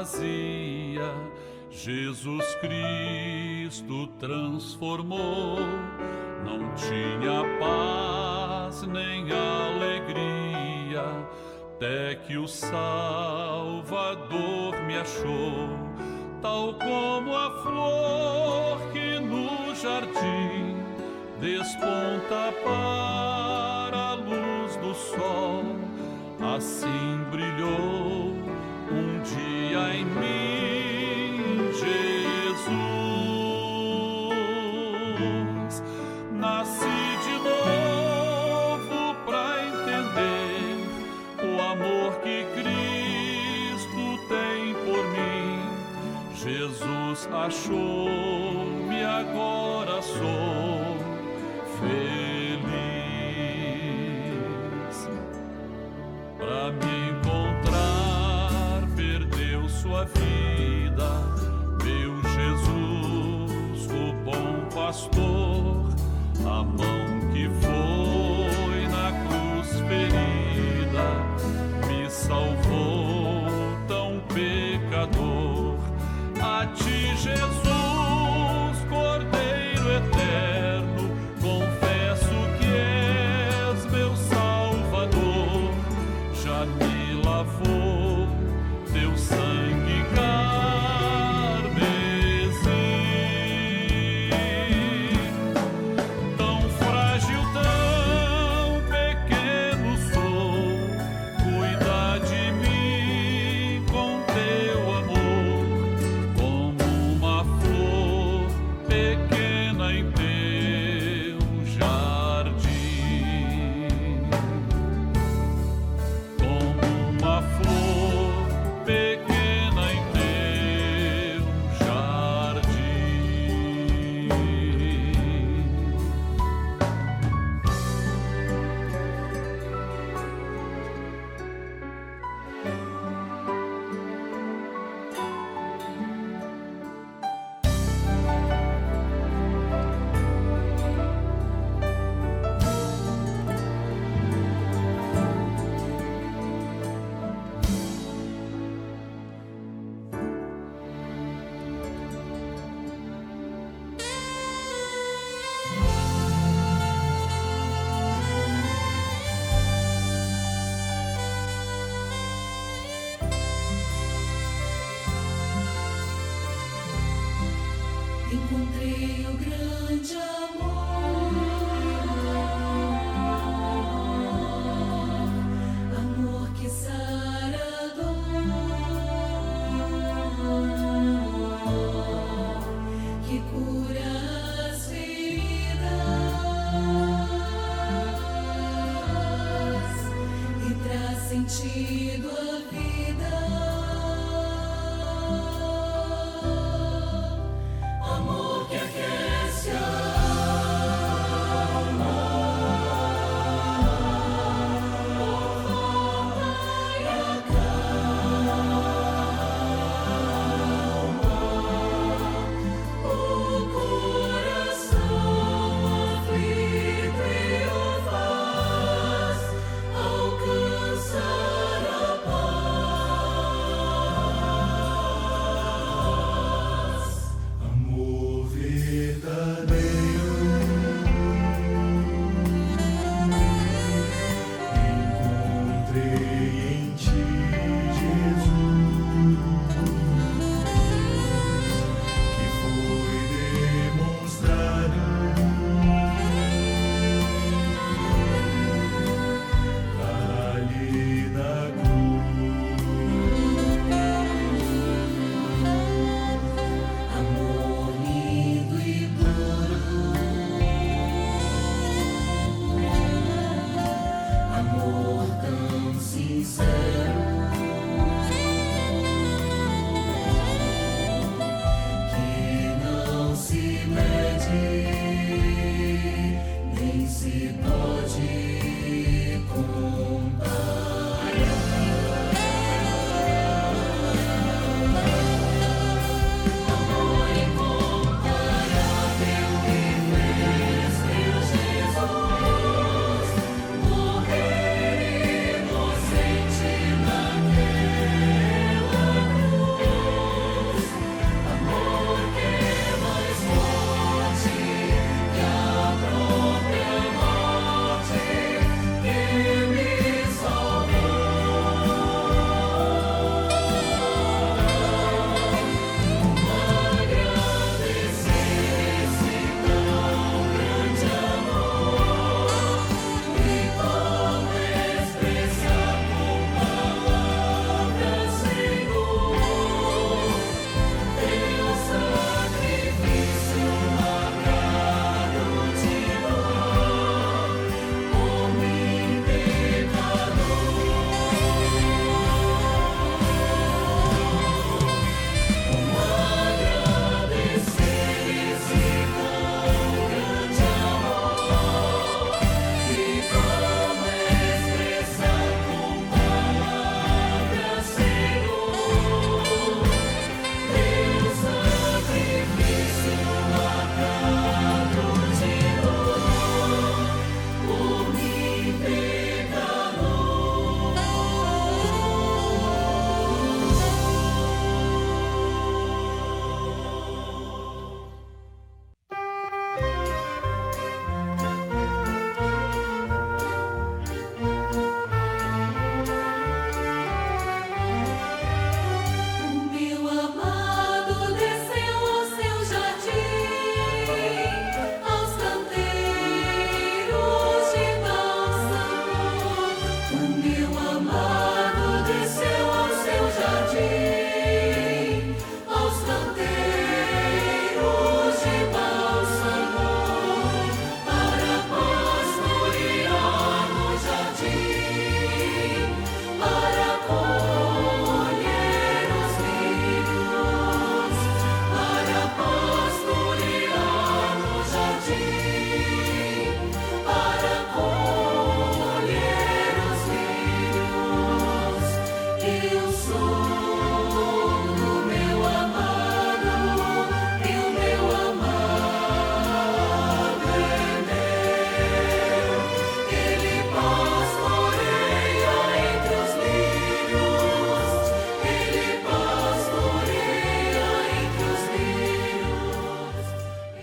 vazia, Jesus Cristo transformou. Não tinha paz nem alegria, até que o Salvador me achou. Tal como a flor que no jardim desponta para a luz do sol, assim brilhou um dia em mim Jesus. Nasci de novo para entender o amor que Cristo tem por mim. Jesus achou-me, agora sou feliz. Para me encontrar, perdeu sua vida, meu Jesus, o bom pastor. A mão que foi na cruz ferida me salvou, tão pecador. A ti, Jesus, Cordeiro eterno, confesso que és meu Salvador. Já me lavou teu sangue carmesim. Tão frágil, tão pequeno sou, cuida de mim com teu amor, como uma flor pequena em teu jardim. Como uma flor pequena em teu jardim. Encontrei o grande amor, amor que sara a dor, que cura as feridas e traz sentido à vida. Amor que aquece a alma, conforta e acalma o coração aflito e o faz alcançar a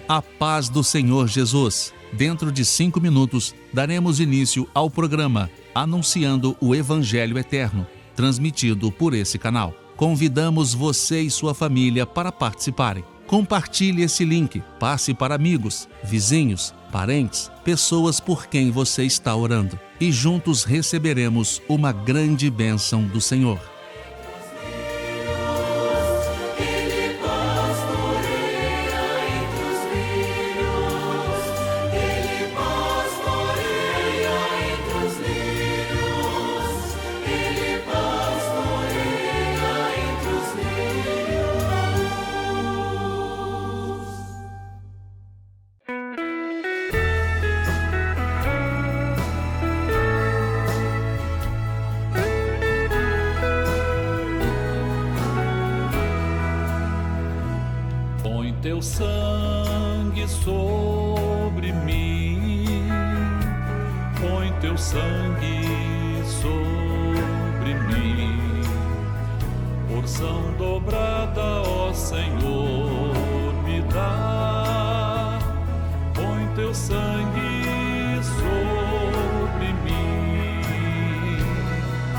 A paz do Senhor Jesus. Dentro de 5 minutos, daremos início ao programa Anunciando o Evangelho Eterno, transmitido por esse canal. Convidamos você e sua família para participarem. Compartilhe esse link, passe para amigos, vizinhos, parentes, pessoas por quem você está orando. E juntos receberemos uma grande bênção do Senhor. Teu sangue sobre mim, põe teu sangue sobre mim, porção dobrada, ó Senhor, me dá, põe teu sangue sobre mim,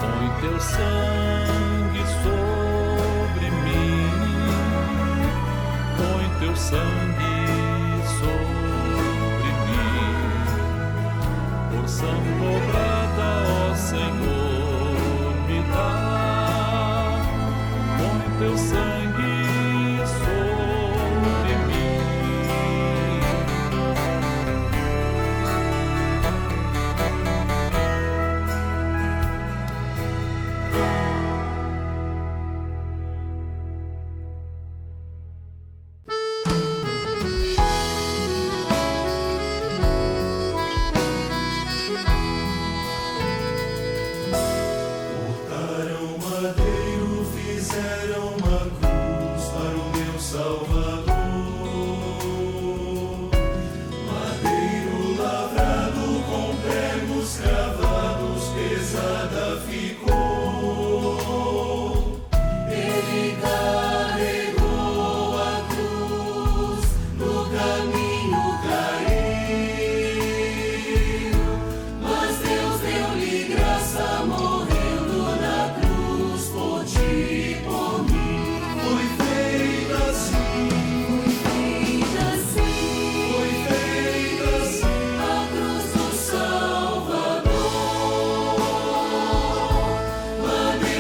põe teu sangue sobre mim, põe teu sangue sobre mim, porção dobrada, ó Senhor, me dá, põe teu sangue sobre mim. A cruz do Salvador.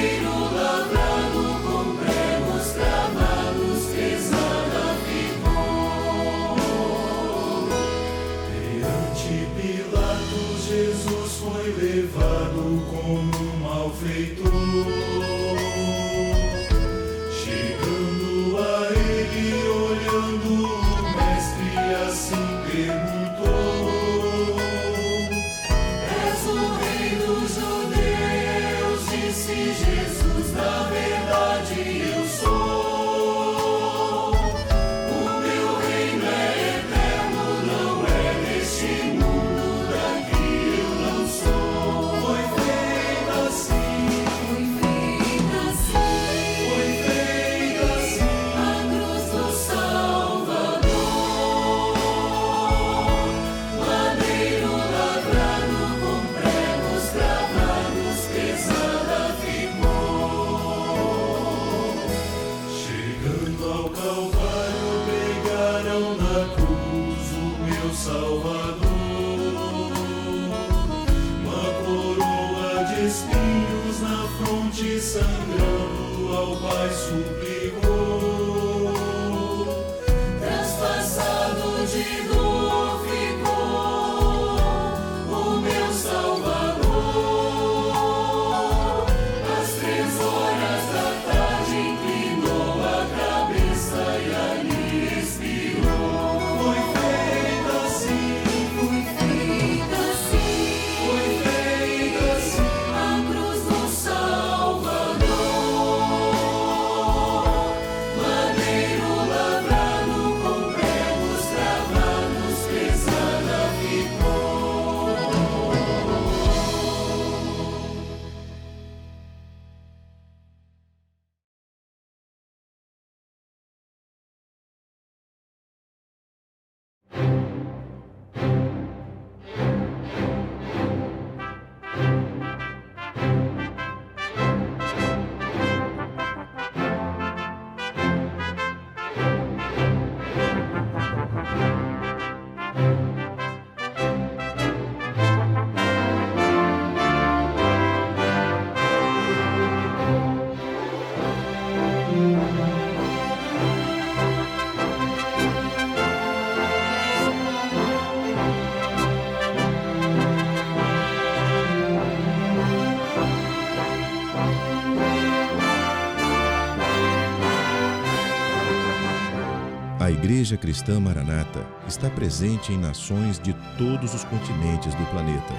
Igreja Cristã Maranata está presente em nações de todos os continentes do planeta.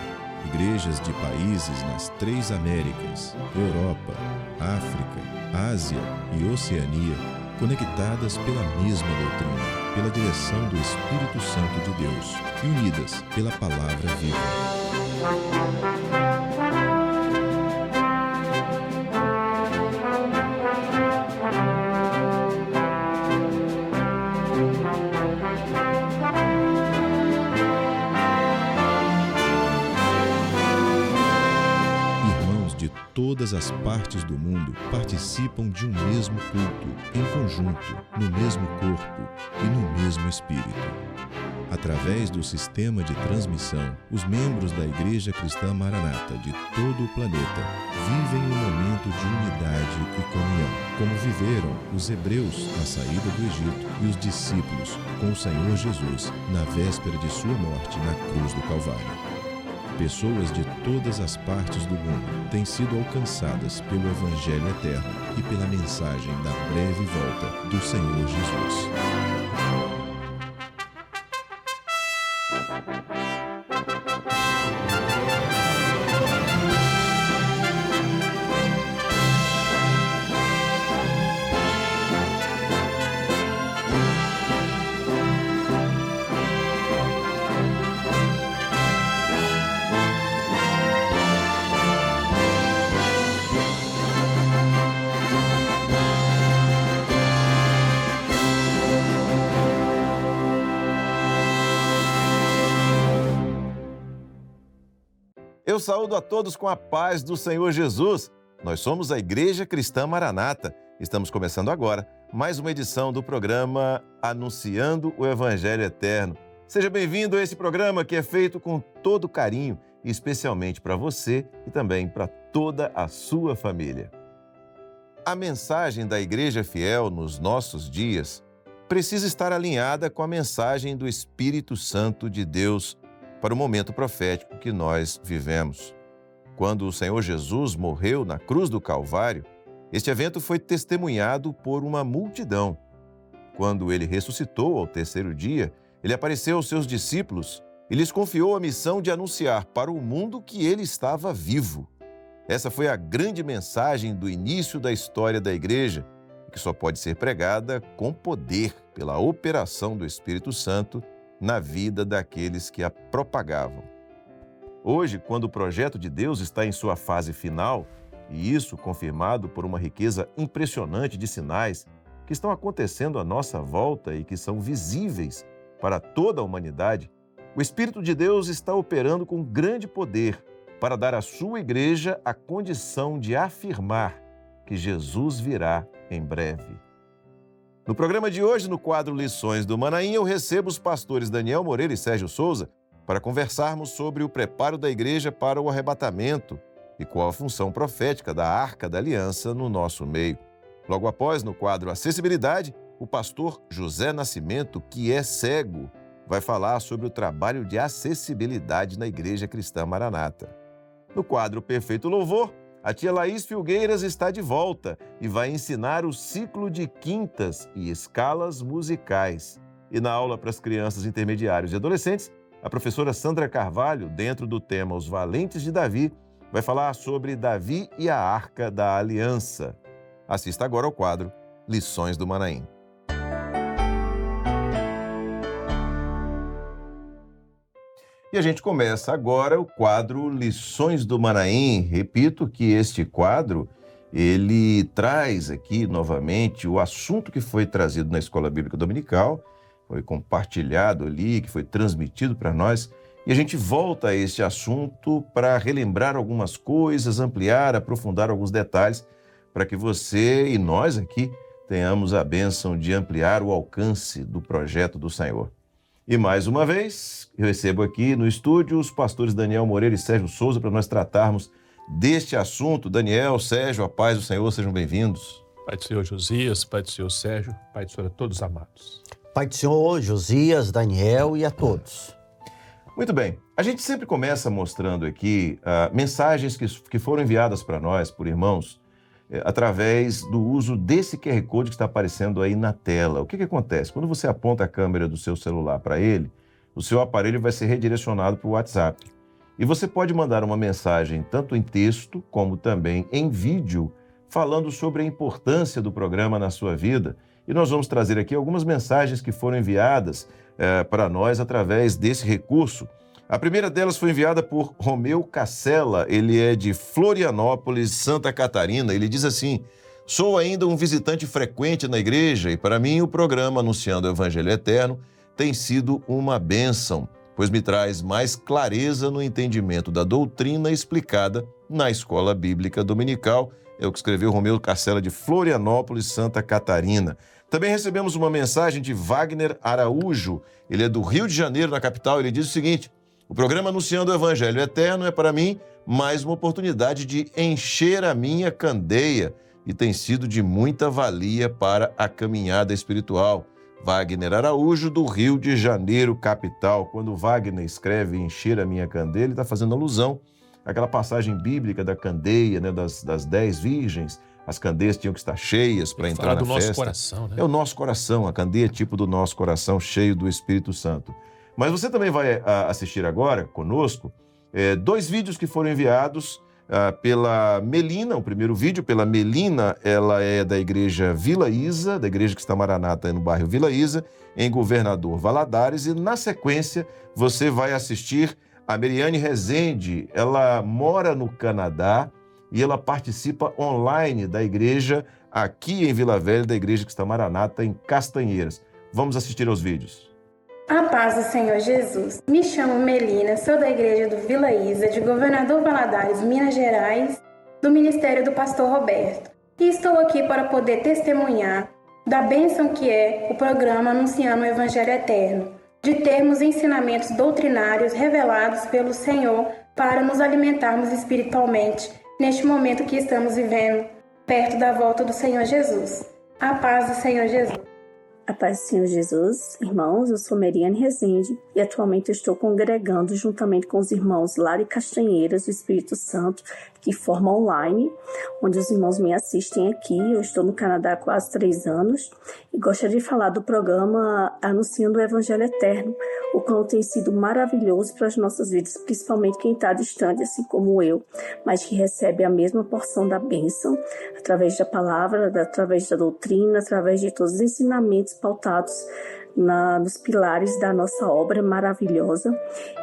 Igrejas de países nas 3 Américas, Europa, África, Ásia e Oceania, conectadas pela mesma doutrina, pela direção do Espírito Santo de Deus e unidas pela Palavra Viva. Todas as partes do mundo participam de um mesmo culto, em conjunto, no mesmo corpo e no mesmo espírito. Através do sistema de transmissão, os membros da Igreja Cristã Maranata de todo o planeta vivem um momento de unidade e comunhão, como viveram os hebreus na saída do Egito e os discípulos com o Senhor Jesus na véspera de sua morte na cruz do Calvário. Pessoas de todas as partes do mundo têm sido alcançadas pelo Evangelho eterno e pela mensagem da breve volta do Senhor Jesus. Eu saúdo a todos com a paz do Senhor Jesus. Nós somos a Igreja Cristã Maranata. Estamos começando agora mais uma edição do programa Anunciando o Evangelho Eterno. Seja bem-vindo a esse programa que é feito com todo carinho, especialmente para você e também para toda a sua família. A mensagem da Igreja Fiel nos nossos dias precisa estar alinhada com a mensagem do Espírito Santo de Deus para o momento profético que nós vivemos. Quando o Senhor Jesus morreu na cruz do Calvário, este evento foi testemunhado por uma multidão. Quando ele ressuscitou ao 3º dia, ele apareceu aos seus discípulos e lhes confiou a missão de anunciar para o mundo que ele estava vivo. Essa foi a grande mensagem do início da história da Igreja, que só pode ser pregada com poder pela operação do Espírito Santo na vida daqueles que a propagavam. Hoje, quando o projeto de Deus está em sua fase final, e isso confirmado por uma riqueza impressionante de sinais que estão acontecendo à nossa volta e que são visíveis para toda a humanidade, o Espírito de Deus está operando com grande poder para dar à sua igreja a condição de afirmar que Jesus virá em breve. No programa de hoje, no quadro Lições do Manaim, eu recebo os pastores Daniel Moreira e Sérgio Souza para conversarmos sobre o preparo da igreja para o arrebatamento e qual a função profética da Arca da Aliança no nosso meio. Logo após, no quadro Acessibilidade, o pastor José Nascimento, que é cego, vai falar sobre o trabalho de acessibilidade na Igreja Cristã Maranata. No quadro Perfeito Louvor, a tia Laís Filgueiras está de volta e vai ensinar o ciclo de quintas e escalas musicais. E na aula para as crianças, intermediários e adolescentes, a professora Sandra Carvalho, dentro do tema Os Valentes de Davi, vai falar sobre Davi e a Arca da Aliança. Assista agora ao quadro Lições do Manaim. E a gente começa agora o quadro Lições do Manaim. Repito que este quadro, ele traz aqui novamente o assunto que foi trazido na Escola Bíblica Dominical, foi compartilhado ali, que foi transmitido para nós, e a gente volta a este assunto para relembrar algumas coisas, ampliar, aprofundar alguns detalhes, para que você e nós aqui tenhamos a bênção de ampliar o alcance do projeto do Senhor. E mais uma vez, eu recebo aqui no estúdio os pastores Daniel Moreira e Sérgio Souza para nós tratarmos deste assunto. Daniel, Sérgio, a paz do Senhor, sejam bem-vindos. Pai do Senhor Josias, Pai do Senhor Sérgio, Pai do Senhor a todos amados. Pai do Senhor Josias, Daniel e a todos. Muito bem, a gente sempre começa mostrando aqui mensagens que foram enviadas para nós por irmãos através do uso desse QR Code que está aparecendo aí na tela. O que acontece? Quando você aponta a câmera do seu celular para ele, o seu aparelho vai ser redirecionado para o WhatsApp. E você pode mandar uma mensagem tanto em texto como também em vídeo, falando sobre a importância do programa na sua vida. E nós vamos trazer aqui algumas mensagens que foram enviadas para nós através desse recurso. A primeira delas foi enviada por Romeu Cassella, ele é de Florianópolis, Santa Catarina. Ele diz assim: sou ainda um visitante frequente na igreja e para mim o programa Anunciando o Evangelho Eterno tem sido uma bênção, pois me traz mais clareza no entendimento da doutrina explicada na Escola Bíblica Dominical. É o que escreveu Romeu Cassella de Florianópolis, Santa Catarina. Também recebemos uma mensagem de Wagner Araújo, ele é do Rio de Janeiro, na capital. Ele diz o seguinte: o programa Anunciando o Evangelho Eterno é para mim mais uma oportunidade de encher a minha candeia e tem sido de muita valia para a caminhada espiritual. Wagner Araújo, do Rio de Janeiro, capital. Quando Wagner escreve encher a minha candeia, ele está fazendo alusão àquela passagem bíblica da candeia, né, das 10 virgens. As candeias tinham que estar cheias para entrar na festa. Fala do nosso coração, né? É o nosso coração, a candeia é tipo do nosso coração, cheio do Espírito Santo. Mas você também vai assistir agora, conosco, 2 vídeos que foram enviados pela Melina. O primeiro vídeo pela Melina, ela é da igreja Vila Isa, da igreja que está Maranata no bairro Vila Isa, em Governador Valadares. E na sequência você vai assistir a Meriane Rezende. Ela mora no Canadá e ela participa online da igreja aqui em Vila Velha, da igreja que está Maranata em Castanheiras. Vamos assistir aos vídeos. A paz do Senhor Jesus. Me chamo Melina, sou da igreja do Vila Isa, de Governador Valadares, Minas Gerais, do Ministério do Pastor Roberto. E estou aqui para poder testemunhar da bênção que é o programa Anunciando o Evangelho Eterno, de termos ensinamentos doutrinários revelados pelo Senhor para nos alimentarmos espiritualmente neste momento que estamos vivendo, perto da volta do Senhor Jesus. A paz do Senhor Jesus. A paz do Senhor Jesus, irmãos, eu sou Meriane Rezende e atualmente eu estou congregando juntamente com os irmãos Lari Castanheiras do Espírito Santo, de forma online, onde os irmãos me assistem aqui. Eu estou no Canadá há quase 3 anos e gostaria de falar do programa Anunciando o Evangelho Eterno, o qual tem sido maravilhoso para as nossas vidas, principalmente quem está distante, assim como eu, mas que recebe a mesma porção da bênção, através da palavra, através da doutrina, através de todos os ensinamentos pautados nos pilares da nossa obra maravilhosa.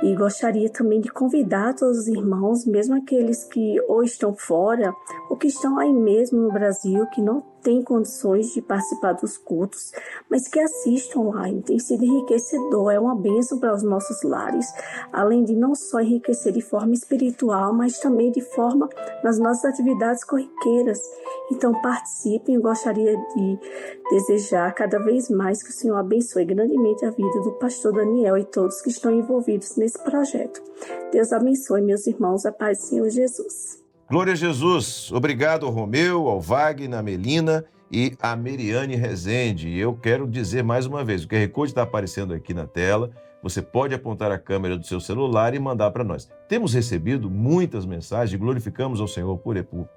E gostaria também de convidar todos os irmãos, mesmo aqueles que ou estão fora ou que estão aí mesmo no Brasil, que não têm condições de participar dos cultos, mas que assistam online. Tem sido enriquecedor, é uma bênção para os nossos lares, além de não só enriquecer de forma espiritual, mas também de forma nas nossas atividades corriqueiras. Então participem. Eu gostaria de desejar cada vez mais que o Senhor abençoe grandemente a vida do pastor Daniel e todos que estão envolvidos nesse projeto. Deus abençoe, meus irmãos, a paz do Senhor Jesus. Glória a Jesus. Obrigado ao Romeu, ao Wagner, à Melina e à Meriane Rezende. E eu quero dizer mais uma vez, o QR Code está aparecendo aqui na tela. Você pode apontar a câmera do seu celular e mandar para nós. Temos recebido muitas mensagens, glorificamos ao Senhor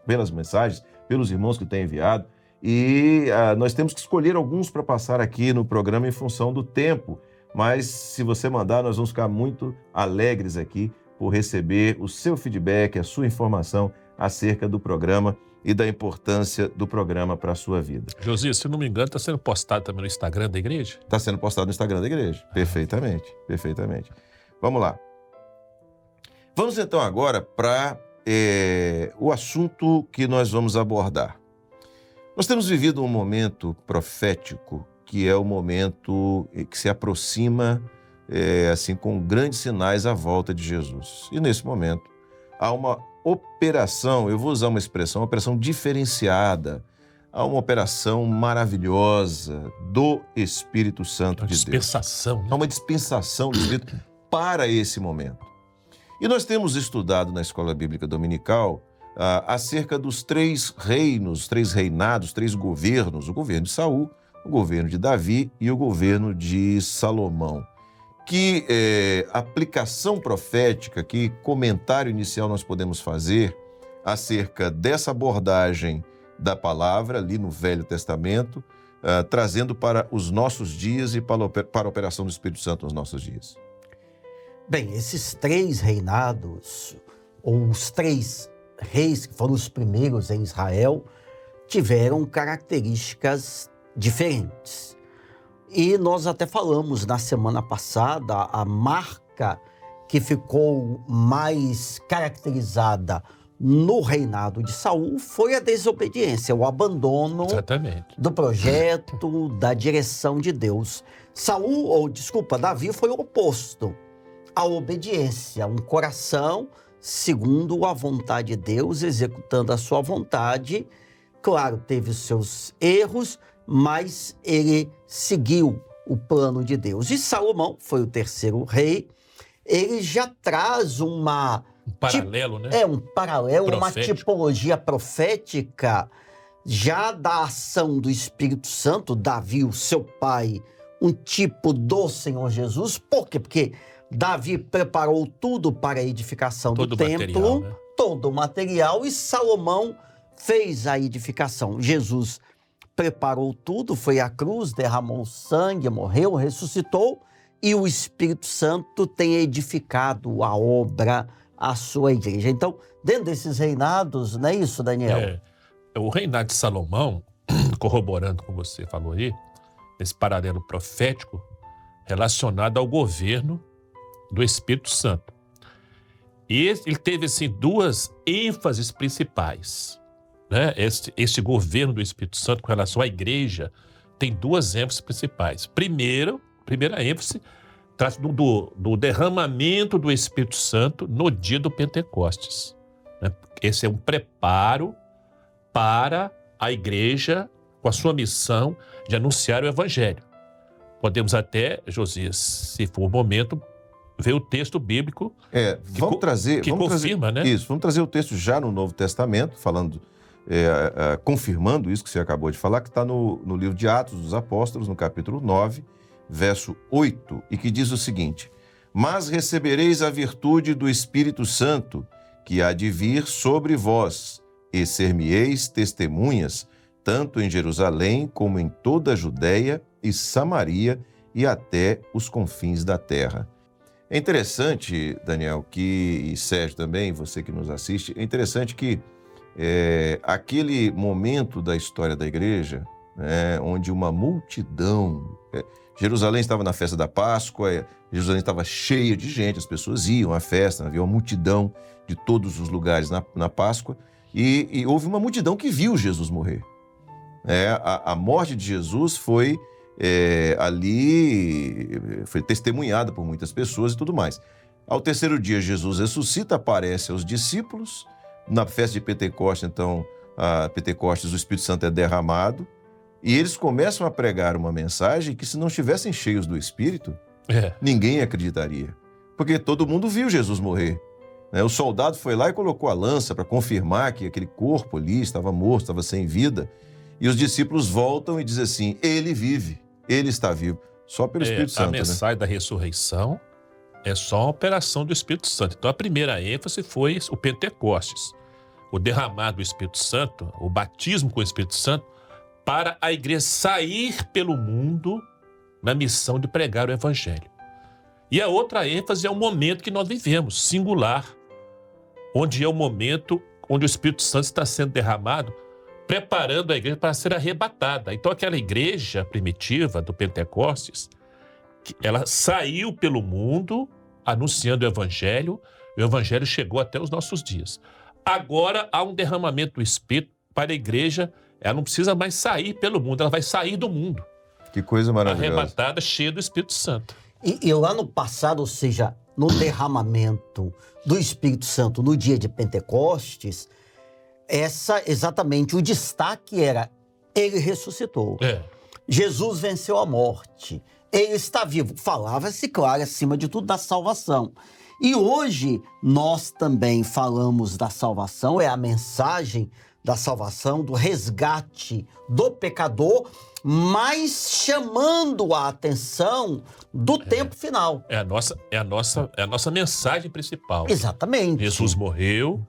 pelas mensagens, pelos irmãos que têm enviado. E nós temos que escolher alguns para passar aqui no programa em função do tempo. Mas se você mandar, nós vamos ficar muito alegres aqui por receber o seu feedback, a sua informação acerca do programa e da importância do programa para a sua vida. Josias, se não me engano, está sendo postado também no Instagram da igreja? Está sendo postado no Instagram da igreja, perfeitamente, perfeitamente. Vamos lá. Vamos então agora para o assunto que nós vamos abordar. Nós temos vivido um momento profético, que é o momento que se aproxima assim, com grandes sinais à volta de Jesus. E nesse momento há uma operação, eu vou usar uma expressão, uma operação diferenciada, há uma operação maravilhosa do Espírito Santo de Deus. Dispensação, né? Há uma dispensação do Espírito para esse momento. E nós temos estudado na Escola Bíblica Dominical acerca dos 3 reinos, 3 reinados, 3 governos, o governo de Saul, o governo de Davi e o governo de Salomão. Que aplicação profética, que comentário inicial nós podemos fazer acerca dessa abordagem da palavra ali no Velho Testamento, trazendo para os nossos dias e para a operação do Espírito Santo nos nossos dias? Bem, esses 3 reinados, ou os 3 reis que foram os primeiros em Israel, tiveram características diferentes. E nós até falamos na semana passada, a marca que ficou mais caracterizada no reinado de Saul foi a desobediência, o abandono do projeto, da direção de Deus. Davi foi o oposto, a obediência, um coração segundo a vontade de Deus, executando a sua vontade. Claro, teve os seus erros, mas ele seguiu o plano de Deus. E Salomão foi o 3º rei. Ele já traz um paralelo, né? Um paralelo, uma tipologia profética já da ação do Espírito Santo. Davi, o seu pai, um tipo do Senhor Jesus. Por quê? Porque Davi preparou tudo para a edificação do templo, né? Todo o material, e Salomão fez a edificação. Jesus preparou tudo, foi à cruz, derramou sangue, morreu, ressuscitou, e o Espírito Santo tem edificado a obra, a sua igreja. Então, dentro desses reinados, não é isso, Daniel? O reinado de Salomão, corroborando com você falou aí, esse paralelo profético relacionado ao governo do Espírito Santo. E ele teve, assim, 2 ênfases principais, né? Este governo do Espírito Santo com relação à igreja tem 2 ênfases principais. Primeira ênfase trata do derramamento do Espírito Santo no dia do Pentecostes, né? Esse é um preparo para a igreja com a sua missão de anunciar o Evangelho. Podemos até, Josias, se for o momento, ver o texto bíblico vamos trazer, né? Isso, vamos trazer o texto já no Novo Testamento, falando, confirmando isso que você acabou de falar, que está no livro de Atos dos Apóstolos, no capítulo 9, verso 8, e que diz o seguinte: mas recebereis a virtude do Espírito Santo, que há de vir sobre vós, e ser-me-eis testemunhas, tanto em Jerusalém como em toda a Judéia e Samaria e até os confins da terra. É interessante, Daniel, e Sérgio também, você que nos assiste, é interessante que aquele momento da história da igreja, né, onde uma multidão... Jerusalém estava na festa da Páscoa, Jerusalém estava cheia de gente, as pessoas iam à festa, havia uma multidão de todos os lugares na Páscoa, e houve uma multidão que viu Jesus morrer. A morte de Jesus foi testemunhada por muitas pessoas e tudo mais. Ao 3º dia, Jesus ressuscita, aparece aos discípulos. Na festa de Pentecostes, então, Pentecostes, o Espírito Santo é derramado, e eles começam a pregar uma mensagem que, se não estivessem cheios do Espírito, ninguém acreditaria. Porque todo mundo viu Jesus morrer. O soldado foi lá e colocou a lança para confirmar que aquele corpo ali estava morto, estava sem vida. E os discípulos voltam e dizem assim: ele vive, ele está vivo, só pelo Espírito Santo. A mensagem da ressurreição é só uma operação do Espírito Santo. Então a primeira ênfase foi o Pentecostes, o derramar do Espírito Santo, o batismo com o Espírito Santo, para a igreja sair pelo mundo na missão de pregar o Evangelho. E a outra ênfase é o momento que nós vivemos, singular, onde é o momento onde o Espírito Santo está sendo derramado, preparando a igreja para ser arrebatada. Então aquela igreja primitiva do Pentecostes, ela saiu pelo mundo anunciando o Evangelho, e o Evangelho chegou até os nossos dias. Agora há um derramamento do Espírito para a igreja. Ela não precisa mais sair pelo mundo, ela vai sair do mundo. Que coisa maravilhosa. Arrebatada, cheia do Espírito Santo. E lá no passado, ou seja, no derramamento do Espírito Santo no dia de Pentecostes, exatamente o destaque era: ele ressuscitou. Jesus venceu a morte. Ele está vivo. Falava-se, claro, acima de tudo, da salvação. E hoje nós também falamos da salvação, é a mensagem da salvação, do resgate do pecador, mas chamando a atenção do tempo final. É a nossa mensagem principal. Exatamente. Jesus morreu,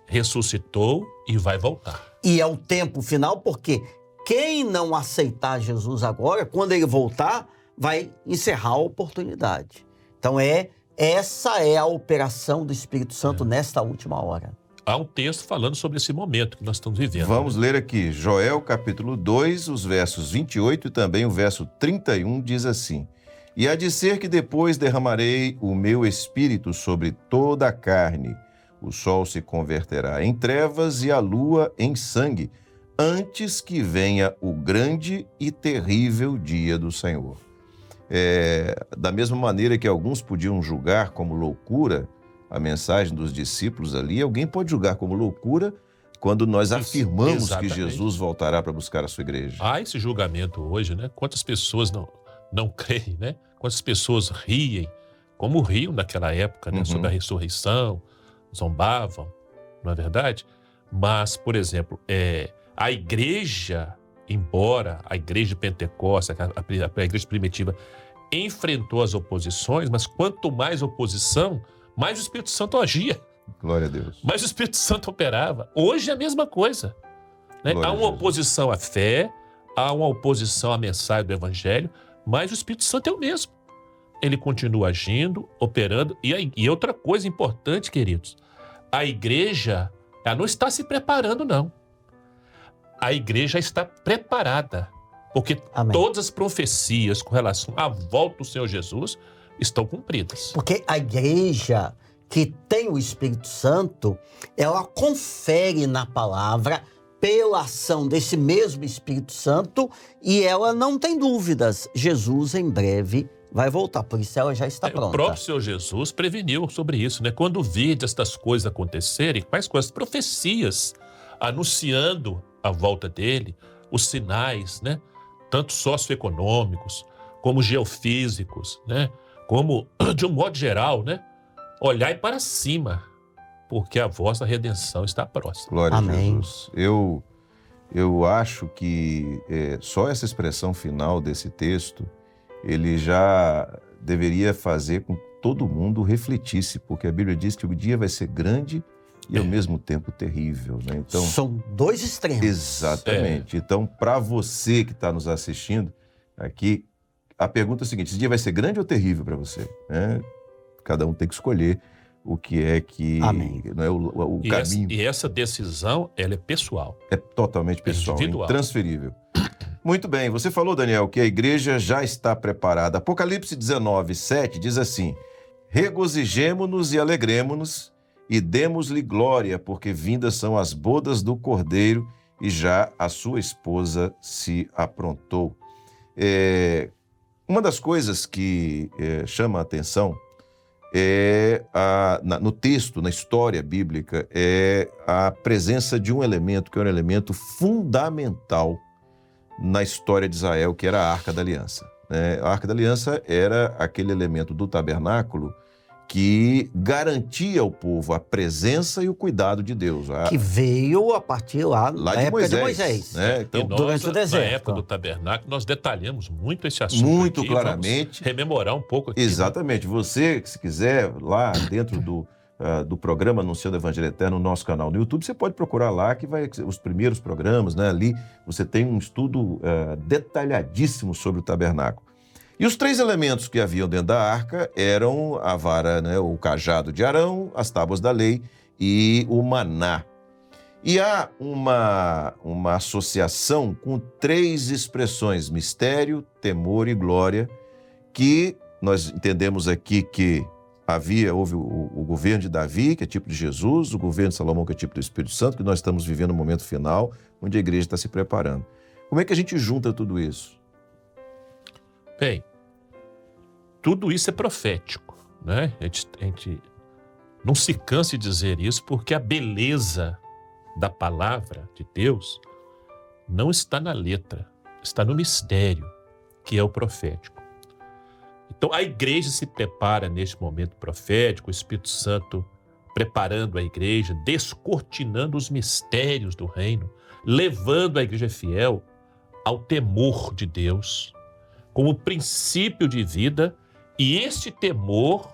ressuscitou e vai voltar. E é o tempo final, porque quem não aceitar Jesus agora, quando ele voltar, vai encerrar a oportunidade. Então, essa é a operação do Espírito Santo nesta última hora. Há um texto falando sobre esse momento que nós estamos vivendo. Vamos ler aqui, Joel capítulo 2, os versos 28 e também o verso 31 diz assim: E há de ser que depois derramarei o meu espírito sobre toda a carne. O sol se converterá em trevas e a lua em sangue, antes que venha o grande e terrível dia do Senhor. Da mesma maneira que alguns podiam julgar como loucura a mensagem dos discípulos ali, alguém pode julgar como loucura quando nós afirmamos exatamente. que Jesus voltará para buscar a sua igreja. Há esse julgamento hoje, né? Quantas pessoas não creem, né? Quantas pessoas riem, como riam naquela época, né? Sobre a ressurreição, zombavam, não é verdade? Mas, por exemplo, a igreja, embora a igreja de Pentecostes, a igreja primitiva, enfrentou as oposições, mas quanto mais oposição, mais o Espírito Santo agia. Glória a Deus. Mais o Espírito Santo operava. Hoje é a mesma coisa, né? Há uma oposição à fé, há uma oposição à mensagem do Evangelho, mas o Espírito Santo é o mesmo. Ele continua agindo, operando. E outra coisa importante, queridos, a igreja ela não está se preparando, não. A igreja está preparada, porque Amém. Todas as profecias com relação à volta do Senhor Jesus estão cumpridas. Porque a igreja que tem o Espírito Santo, ela confere na palavra pela ação desse mesmo Espírito Santo e ela não tem dúvidas. Jesus em breve vai voltar, por isso ela já está pronta. O próprio Senhor Jesus preveniu sobre isso, né? Quando vide estas coisas acontecerem, quais coisas? Profecias anunciando a volta dele, os sinais, né? Tanto socioeconômicos, como geofísicos, né? Como, de um modo geral, né? Olhai para cima, porque a vossa redenção está próxima. Glória Amém. a Jesus. Eu acho que só essa expressão final desse texto, ele já deveria fazer com que todo mundo refletisse, porque a Bíblia diz que o dia vai ser grande e ao mesmo tempo terrível, né? Então, são dois extremos. Exatamente. Então, para você que está nos assistindo aqui, a pergunta é a seguinte: esse dia vai ser grande ou terrível para você? Cada um tem que escolher o que é que não é o caminho. E essa decisão, ela é pessoal. É totalmente pessoal, individual. Intransferível. Muito bem, você falou, Daniel, que a igreja já está preparada. Apocalipse 19, 7 diz assim: regozijemo-nos e alegremo-nos e demos-lhe glória, porque vindas são as bodas do Cordeiro e já a sua esposa se aprontou. Uma das coisas que chama a atenção no texto, na história bíblica, é a presença de um elemento que é um elemento fundamental na história de Israel, que era a Arca da Aliança. A Arca da Aliança era aquele elemento do tabernáculo que garantia ao povo a presença e o cuidado de Deus. Que veio a partir lá de época Moisés, de Moisés. Né? Então, durante o deserto. Na época do tabernáculo, nós detalhamos muito esse assunto. Muito aqui. claramente. Vamos rememorar um pouco aqui. Exatamente. Né? Você, se quiser, lá dentro do programa Anunciando o Evangelho Eterno, no nosso canal no YouTube, você pode procurar lá, que vai os primeiros programas, né? Ali você tem um estudo detalhadíssimo sobre o tabernáculo. E os 3 elementos que haviam dentro da arca eram a vara, né, o cajado de Arão, as tábuas da lei e o maná. E há uma associação com 3 expressões: mistério, temor e glória, que nós entendemos aqui que houve o governo de Davi, que é tipo de Jesus, o governo de Salomão, que é tipo do Espírito Santo, que nós estamos vivendo no momento final, onde a igreja está se preparando. Como é que a gente junta tudo isso? Bem, tudo isso é profético, né? A gente não se canse de dizer isso, porque a beleza da palavra de Deus não está na letra, está no mistério, que é o profético. Então, a igreja se prepara neste momento profético, o Espírito Santo preparando a igreja, descortinando os mistérios do reino, levando a igreja fiel ao temor de Deus, como princípio de vida, e este temor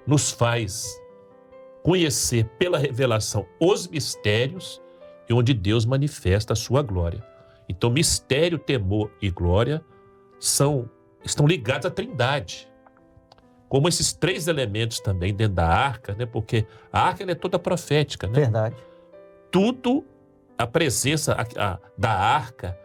nos faz conhecer pela revelação os mistérios e onde Deus manifesta a sua glória. Então, mistério, temor e glória estão ligados à Trindade. Como esses três elementos também dentro da arca, né? Porque a arca ela é toda profética, né? Verdade. Tudo, a presença da arca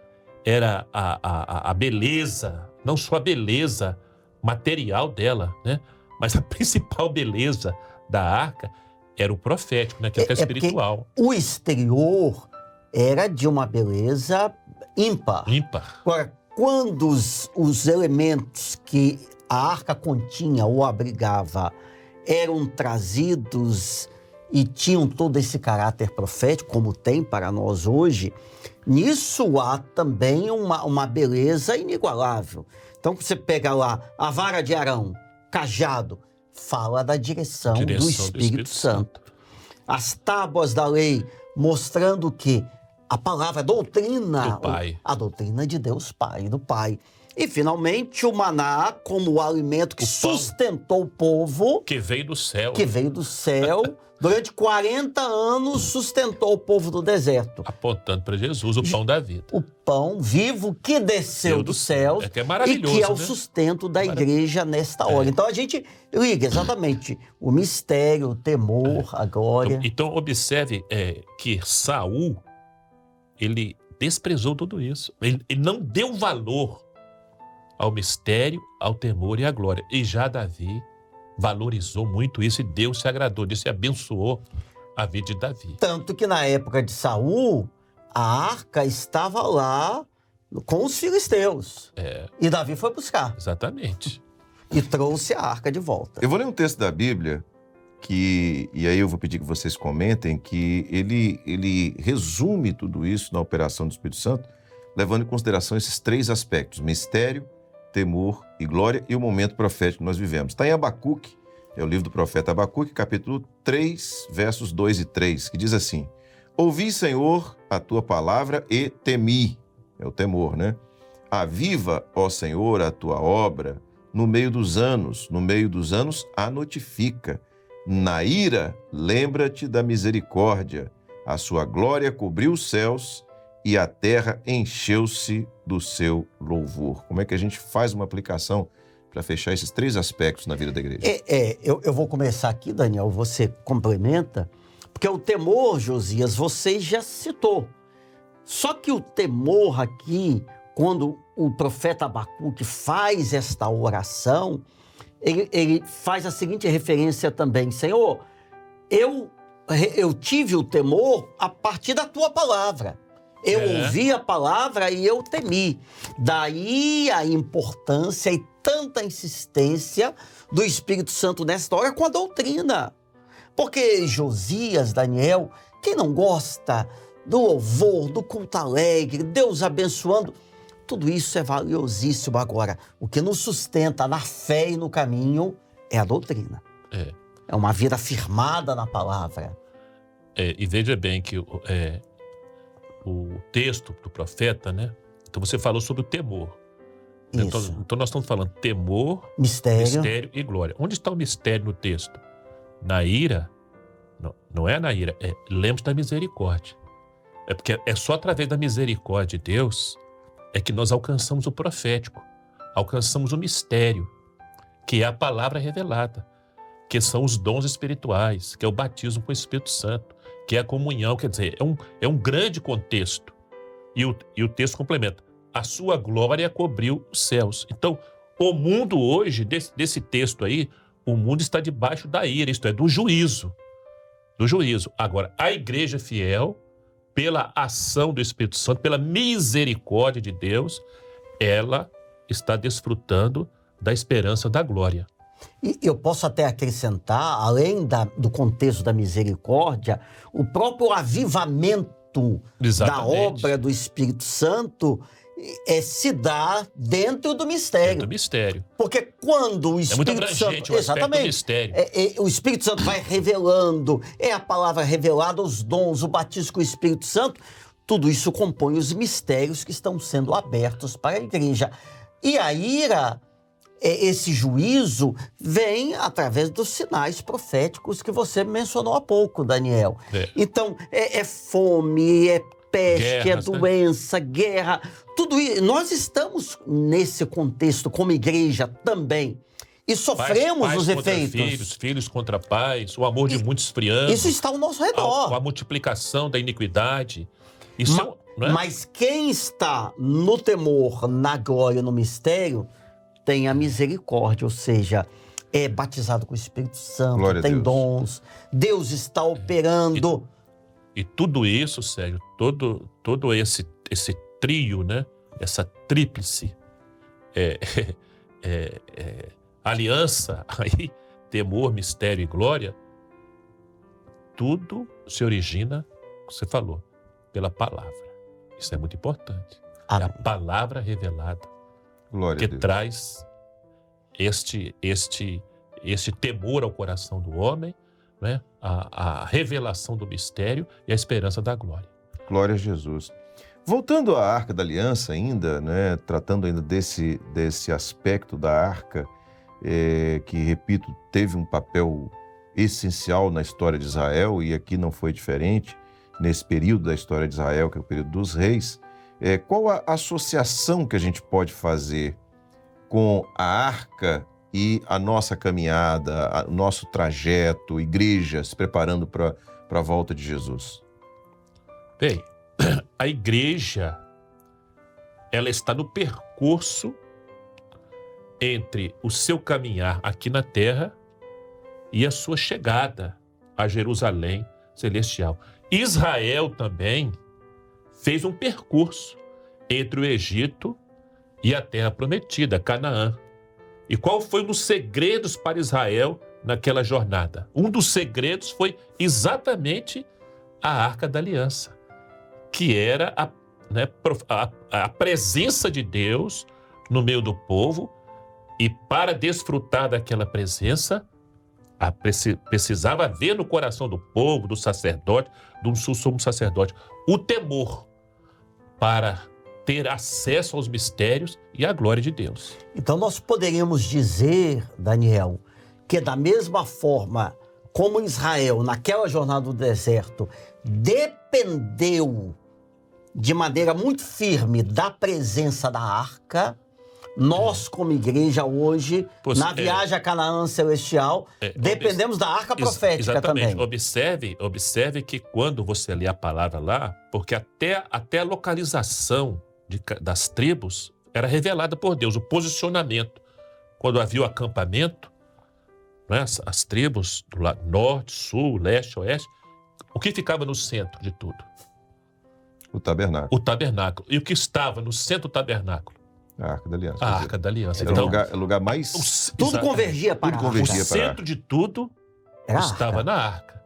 era a beleza, não só a beleza material dela, né? Mas a principal beleza da arca era o profético, né? Que é espiritual. O exterior era de uma beleza ímpar. Ímpar. Agora, quando os elementos que a arca continha ou abrigava eram trazidos e tinham todo esse caráter profético, como tem para nós hoje, nisso há também uma beleza inigualável. Então, você pega lá a vara de Arão, cajado, fala da direção do Espírito Santo. As tábuas da lei, mostrando que a palavra, a doutrina, do Pai. A doutrina de Deus Pai, do Pai. E, finalmente, o maná como o alimento que sustentou o povo. Que veio do céu. Que veio do céu. Durante 40 anos sustentou o povo do deserto. Apontando para Jesus, o pão da vida. O pão vivo que desceu dos céus. É que é maravilhoso, e que é o né? sustento da igreja nesta hora. Então a gente liga exatamente o mistério, o temor, a glória. Então observe que Saul, ele desprezou tudo isso. Ele não deu valor ao mistério, ao temor e à glória. E já Davi valorizou muito isso e Deus se agradou disso e abençoou a vida de Davi. Tanto que na época de Saul, a arca estava lá com os filisteus. E Davi foi buscar. Exatamente. E trouxe a arca de volta. Eu vou ler um texto da Bíblia e aí eu vou pedir que vocês comentem, que ele resume tudo isso na operação do Espírito Santo, levando em consideração esses três aspectos: mistério, temor e glória, e o momento profético que nós vivemos. Está em Abacuque, é o livro do profeta Abacuque, capítulo 3, versos 2 e 3, que diz assim: Ouvi, Senhor, a tua palavra e temi. É o temor, né? Aviva, ó Senhor, a tua obra no meio dos anos a notifica. Na ira, lembra-te da misericórdia. A sua glória cobriu os céus e a terra encheu-se do seu louvor. Como é que a gente faz uma aplicação para fechar esses três aspectos na vida da igreja? Eu vou começar aqui, Daniel, você complementa, porque o temor, Josias, você já citou. Só que o temor aqui, quando o profeta Abacuque faz esta oração, ele faz a seguinte referência também: Senhor, eu tive o temor a partir da tua palavra. Eu ouvi a palavra e eu temi. Daí a importância e tanta insistência do Espírito Santo nesta hora com a doutrina. Porque Josias, Daniel, quem não gosta do louvor, do culto alegre, Deus abençoando, tudo isso é valiosíssimo. Agora, o que nos sustenta na fé e no caminho é a doutrina. É uma vida firmada na palavra. E veja bem que o texto do profeta, né? Então você falou sobre o temor. Então nós estamos falando temor, mistério e glória. Onde está o mistério no texto? Na ira? Não é na ira, lembre-se da misericórdia. É porque é só através da misericórdia de Deus é que nós alcançamos o profético, alcançamos o mistério, que é a palavra revelada, que são os dons espirituais, que é o batismo com o Espírito Santo, que é a comunhão. Quer dizer, é um grande contexto. E o texto complementa: a sua glória cobriu os céus. Então, o mundo hoje, desse texto aí, o mundo está debaixo da ira, isto é, do juízo. Do juízo. Agora, a igreja fiel, pela ação do Espírito Santo, pela misericórdia de Deus, ela está desfrutando da esperança da glória. E eu posso até acrescentar, além do contexto da misericórdia, o próprio avivamento da obra do Espírito Santo se dá dentro do mistério. Dentro do mistério. Porque quando o Espírito muito abrangente, Santo... Exatamente. Do mistério. O Espírito Santo vai revelando, a palavra revelada, os dons, o batismo com o Espírito Santo, tudo isso compõe os mistérios que estão sendo abertos para a igreja. E a ira esse juízo vem através dos sinais proféticos que você mencionou há pouco, Daniel. Então, é fome, é peste, guerras, é doença, guerra, tudo isso. Nós estamos nesse contexto como igreja também. E sofremos pais os contra efeitos. filhos contra pais, o amor de muitos esfriando. Isso está ao nosso redor. A multiplicação da iniquidade. Isso não é? Mas quem está no temor, na glória, no mistério, tem a misericórdia, ou seja, é batizado com o Espírito Santo, Glória a tem Deus. dons, Deus está operando. E tudo isso, Sérgio, todo esse trio, né? Essa tríplice aliança aí, temor, mistério e glória, tudo se origina, você falou, pela palavra. Isso é muito importante. É a palavra revelada Glória que a Deus. traz este temor ao coração do homem, né? A revelação do mistério e a esperança da glória. Glória a Jesus. Voltando à Arca da Aliança ainda, né, tratando ainda desse aspecto da Arca, que, repito, teve um papel essencial na história de Israel, e aqui não foi diferente, nesse período da história de Israel, que é o período dos reis. Qual a associação que a gente pode fazer com a Arca e a nossa caminhada, o nosso trajeto, igreja, se preparando para a volta de Jesus? Bem, a igreja, ela está no percurso entre o seu caminhar aqui na terra e a sua chegada a Jerusalém celestial. Israel também fez um percurso entre o Egito e a terra prometida, Canaã. E qual foi um dos segredos para Israel naquela jornada? Um dos segredos foi exatamente a Arca da Aliança, que era a presença de Deus no meio do povo, e para desfrutar daquela presença, precisava haver no coração do povo, do sacerdote, do sumo sacerdote, o temor para ter acesso aos mistérios e à glória de Deus. Então nós poderíamos dizer, Daniel, que da mesma forma como Israel, naquela jornada do deserto, dependeu de maneira muito firme da presença da arca, nós, como igreja, hoje, na viagem a Canaã celestial, dependemos da arca profética exatamente. também. Observe que quando você lê a palavra lá, porque até a localização das tribos era revelada por Deus, o posicionamento. Quando havia o acampamento, né, as tribos do lado norte, sul, leste, oeste, o que ficava no centro de tudo? O tabernáculo. O tabernáculo. E o que estava no centro do tabernáculo? A Arca da Aliança. A Arca da Aliança. Era o lugar mais... Tudo convergia para a arca. O centro de tudo estava na arca.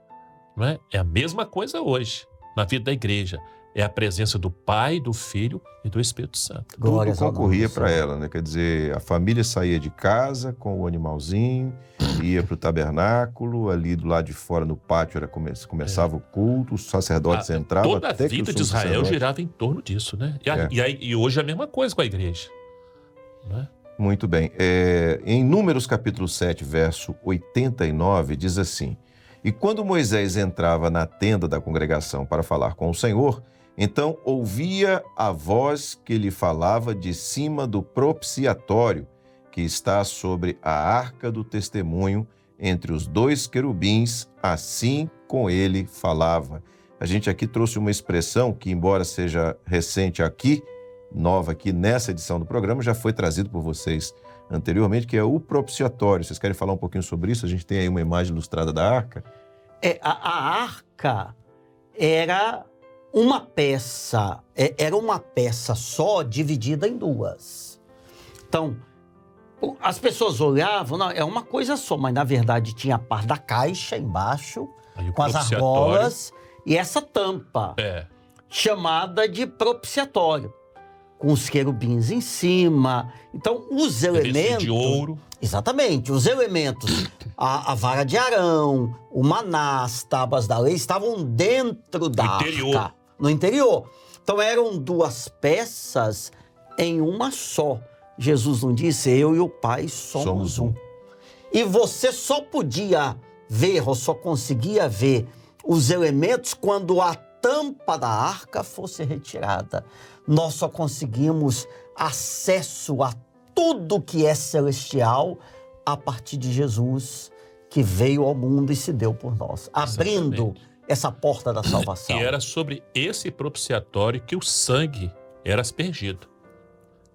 Não é? É a mesma coisa hoje, na vida da igreja. É a presença do Pai, do Filho e do Espírito Santo. Tudo concorria para ela, né? Quer dizer, a família saía de casa com o animalzinho, ia para o tabernáculo, ali do lado de fora, no pátio, começava o culto, os sacerdotes entravam. Toda a vida de Israel girava em torno disso, né? E hoje é a mesma coisa com a igreja. Né? Muito bem. Em Números capítulo 7, verso 89, diz assim: E quando Moisés entrava na tenda da congregação para falar com o Senhor, então ouvia a voz que lhe falava de cima do propiciatório, que está sobre a arca do testemunho, entre os dois querubins, assim com ele falava. A gente aqui trouxe uma expressão que, embora seja recente aqui, nova aqui nessa edição do programa, já foi trazido por vocês anteriormente, que é o propiciatório. Vocês querem falar um pouquinho sobre isso? A gente tem aí uma imagem ilustrada da arca. A arca era uma peça só, dividida em duas. Então, as pessoas olhavam, não, é uma coisa só, mas na verdade tinha a parte da caixa embaixo, com as argolas e essa tampa, chamada de propiciatório, com os querubins em cima. Então, os elementos... de ouro. Exatamente, os elementos, a vara de Arão, o maná, as tábuas da lei, estavam dentro da arca, no interior. Então, eram duas peças em uma só. Jesus não disse, eu e o Pai somos um. E você só podia ver, ou só conseguia ver os elementos quando a tampa da arca fosse retirada. Nós só conseguimos acesso a tudo que é celestial a partir de Jesus, que veio ao mundo e se deu por nós, abrindo essa porta da salvação. E era sobre esse propiciatório que o sangue era aspergido.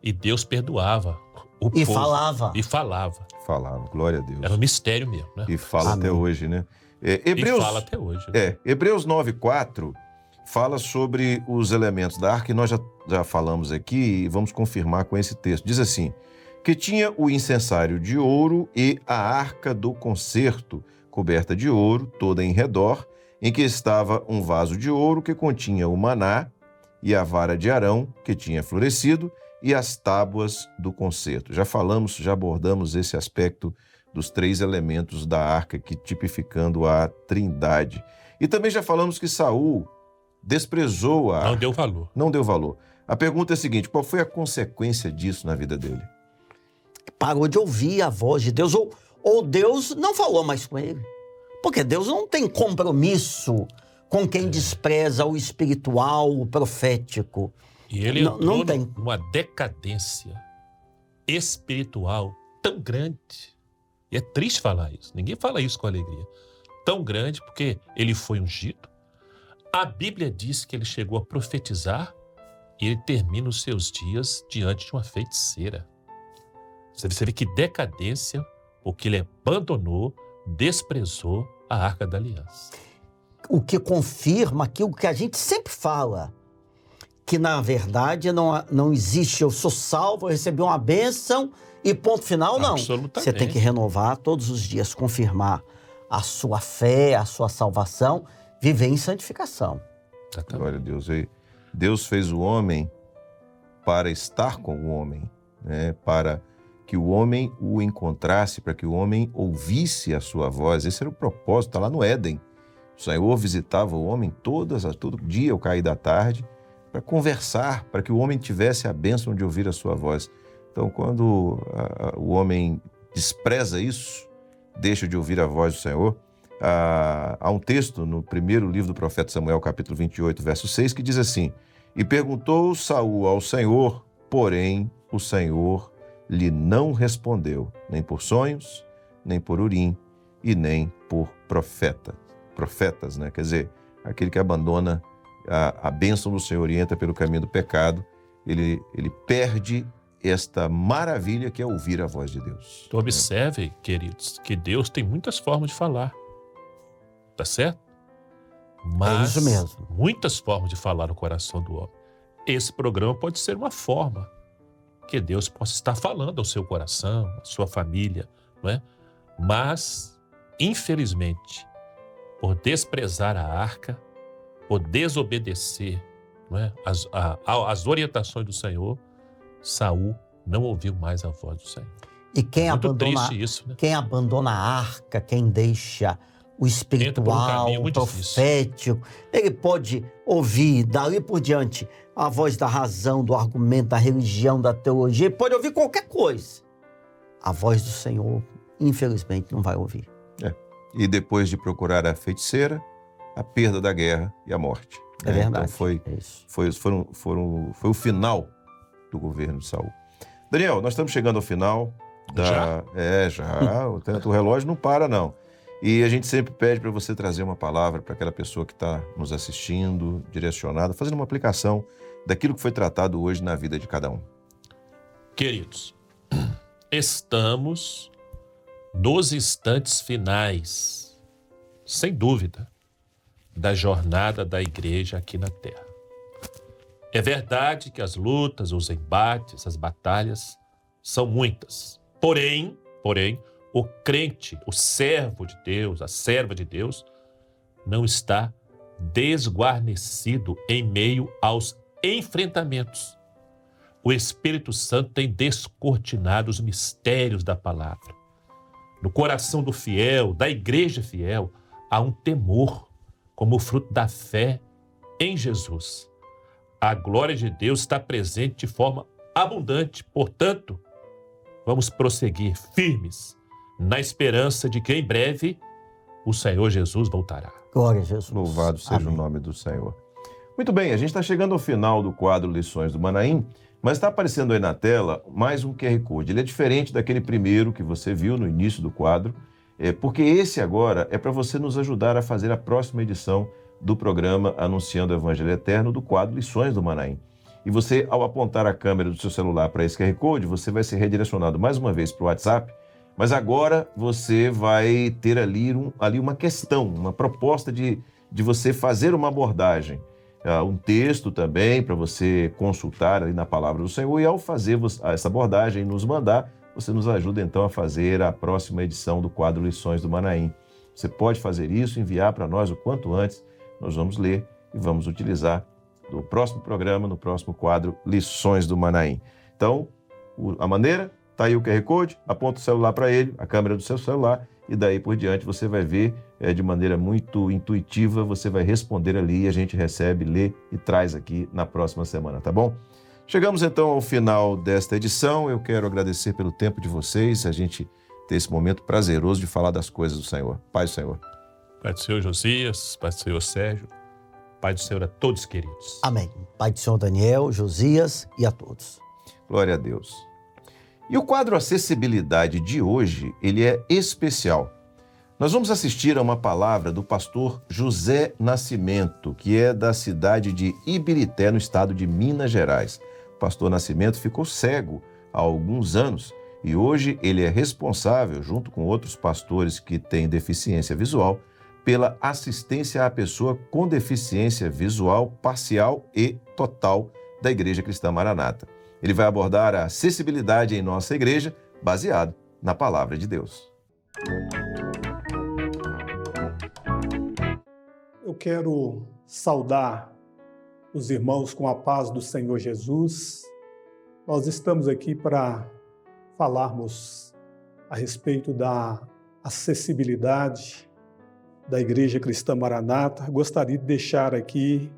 E Deus perdoava o povo. Falava. E falava. Falava, glória a Deus. Era um mistério mesmo, né? E fala Amém. até hoje, né? E fala até hoje. Né? Hebreus 9:4 fala sobre os elementos da arca, e nós já falamos aqui e vamos confirmar com esse texto. Diz assim, que tinha o incensário de ouro e a arca do concerto, coberta de ouro, toda em redor, em que estava um vaso de ouro que continha o maná e a vara de Arão, que tinha florescido, e as tábuas do concerto. Já abordamos esse aspecto dos 3 elementos da arca, que tipificando a Trindade. E também já falamos que Saul desprezou a arca. Não deu valor. Não deu valor. A pergunta é a seguinte, qual foi a consequência disso na vida dele? Parou de ouvir a voz de Deus, ou Deus não falou mais com ele. Porque Deus não tem compromisso com quem despreza o espiritual, o profético. E ele Não entrou tem. numa decadência espiritual tão grande. E é triste falar isso. Ninguém fala isso com alegria. Tão grande porque ele foi ungido. A Bíblia diz que ele chegou a profetizar e ele termina os seus dias diante de uma feiticeira. Você vê que decadência, porque ele abandonou, desprezou a Arca da Aliança. O que confirma aquilo que a gente sempre fala, que na verdade não existe eu sou salvo, eu recebi uma bênção e ponto final, não. Absolutamente. Você tem que renovar todos os dias, confirmar a sua fé, a sua salvação, viver em santificação. Glória a Deus. Deus fez o homem para estar com o homem, né? Para que o homem o encontrasse, para que o homem ouvisse a sua voz. Esse era o propósito, está lá no Éden. O Senhor visitava o homem todo dia, ao cair da tarde, para conversar, para que o homem tivesse a bênção de ouvir a sua voz. Então, quando o homem despreza isso, deixa de ouvir a voz do Senhor, há um texto no primeiro livro do profeta Samuel, capítulo 28, verso 6, que diz assim, e perguntou Saul ao Senhor, porém o Senhor lhe não respondeu, nem por sonhos, nem por Urim, e nem por profetas, né? Quer dizer, aquele que abandona a bênção do Senhor e entra pelo caminho do pecado, ele perde esta maravilha que é ouvir a voz de Deus. Então, observe, queridos, que Deus tem muitas formas de falar. Tá certo? Mas É isso mesmo. muitas formas de falar no coração do homem. Esse programa pode ser uma forma que Deus possa estar falando ao seu coração, à sua família, não é? Mas, infelizmente, por desprezar a arca, por desobedecer, não é? As orientações do Senhor, Saul não ouviu mais a voz do Senhor. E quem Muito abandona, triste isso, né? quem abandona a arca, quem deixa o espiritual, caminho o muito profético, ele pode ouvir dali por diante a voz da razão, do argumento, da religião, da teologia, ele pode ouvir qualquer coisa. A voz do Senhor, infelizmente, não vai ouvir. E depois de procurar a feiticeira, a perda da guerra e a morte. É verdade. Então foi isso. o final do governo de Saul. Daniel, nós estamos chegando ao final. Já. O relógio não para, não. E a gente sempre pede para você trazer uma palavra para aquela pessoa que está nos assistindo, direcionada, fazendo uma aplicação daquilo que foi tratado hoje na vida de cada um. Queridos, estamos nos instantes finais, sem dúvida, da jornada da igreja aqui na Terra. É verdade que as lutas, os embates, as batalhas são muitas. Porém, o crente, o servo de Deus, a serva de Deus, não está desguarnecido em meio aos enfrentamentos. O Espírito Santo tem descortinado os mistérios da palavra. No coração do fiel, da igreja fiel, há um temor como fruto da fé em Jesus. A glória de Deus está presente de forma abundante. Portanto, vamos prosseguir firmes na esperança de que em breve o Senhor Jesus voltará. Glória a Jesus. Louvado seja Amém. o nome do Senhor. Muito bem, a gente está chegando ao final do quadro Lições do Manaim, mas está aparecendo aí na tela mais um QR Code. Ele é diferente daquele primeiro que você viu no início do quadro, porque esse agora é para você nos ajudar a fazer a próxima edição do programa Anunciando o Evangelho Eterno, do quadro Lições do Manaim. E você, ao apontar a câmera do seu celular para esse QR Code, você vai ser redirecionado mais uma vez para o WhatsApp, mas agora você vai ter ali uma questão, uma proposta de você fazer uma abordagem, um texto também para você consultar ali na Palavra do Senhor, e ao fazer essa abordagem e nos mandar, você nos ajuda então a fazer a próxima edição do quadro Lições do Manaim. Você pode fazer isso, enviar para nós o quanto antes, nós vamos ler e vamos utilizar no próximo programa, no próximo quadro Lições do Manaim. Então, a maneira, está aí o QR Code, aponta o celular para ele, a câmera do seu celular, e daí por diante você vai ver de maneira muito intuitiva, você vai responder ali e a gente recebe, lê e traz aqui na próxima semana, tá bom? Chegamos então ao final desta edição. Eu quero agradecer pelo tempo de vocês, a gente ter esse momento prazeroso de falar das coisas do Senhor. Pai do Senhor. Pai do Senhor Josias, Pai do Senhor Sérgio, Pai do Senhor a todos queridos. Amém. Pai do Senhor Daniel, Josias e a todos. Glória a Deus. E o quadro Acessibilidade de hoje, ele é especial. Nós vamos assistir a uma palavra do pastor José Nascimento, que é da cidade de Ibirité, no estado de Minas Gerais. O pastor Nascimento ficou cego há alguns anos e hoje ele é responsável, junto com outros pastores que têm deficiência visual, pela assistência à pessoa com deficiência visual parcial e total da Igreja Cristã Maranata. Ele vai abordar a acessibilidade em nossa igreja, baseado na Palavra de Deus. Eu quero saudar os irmãos com a paz do Senhor Jesus. Nós estamos aqui para falarmos a respeito da acessibilidade da Igreja Cristã Maranata. Gostaria de deixar aqui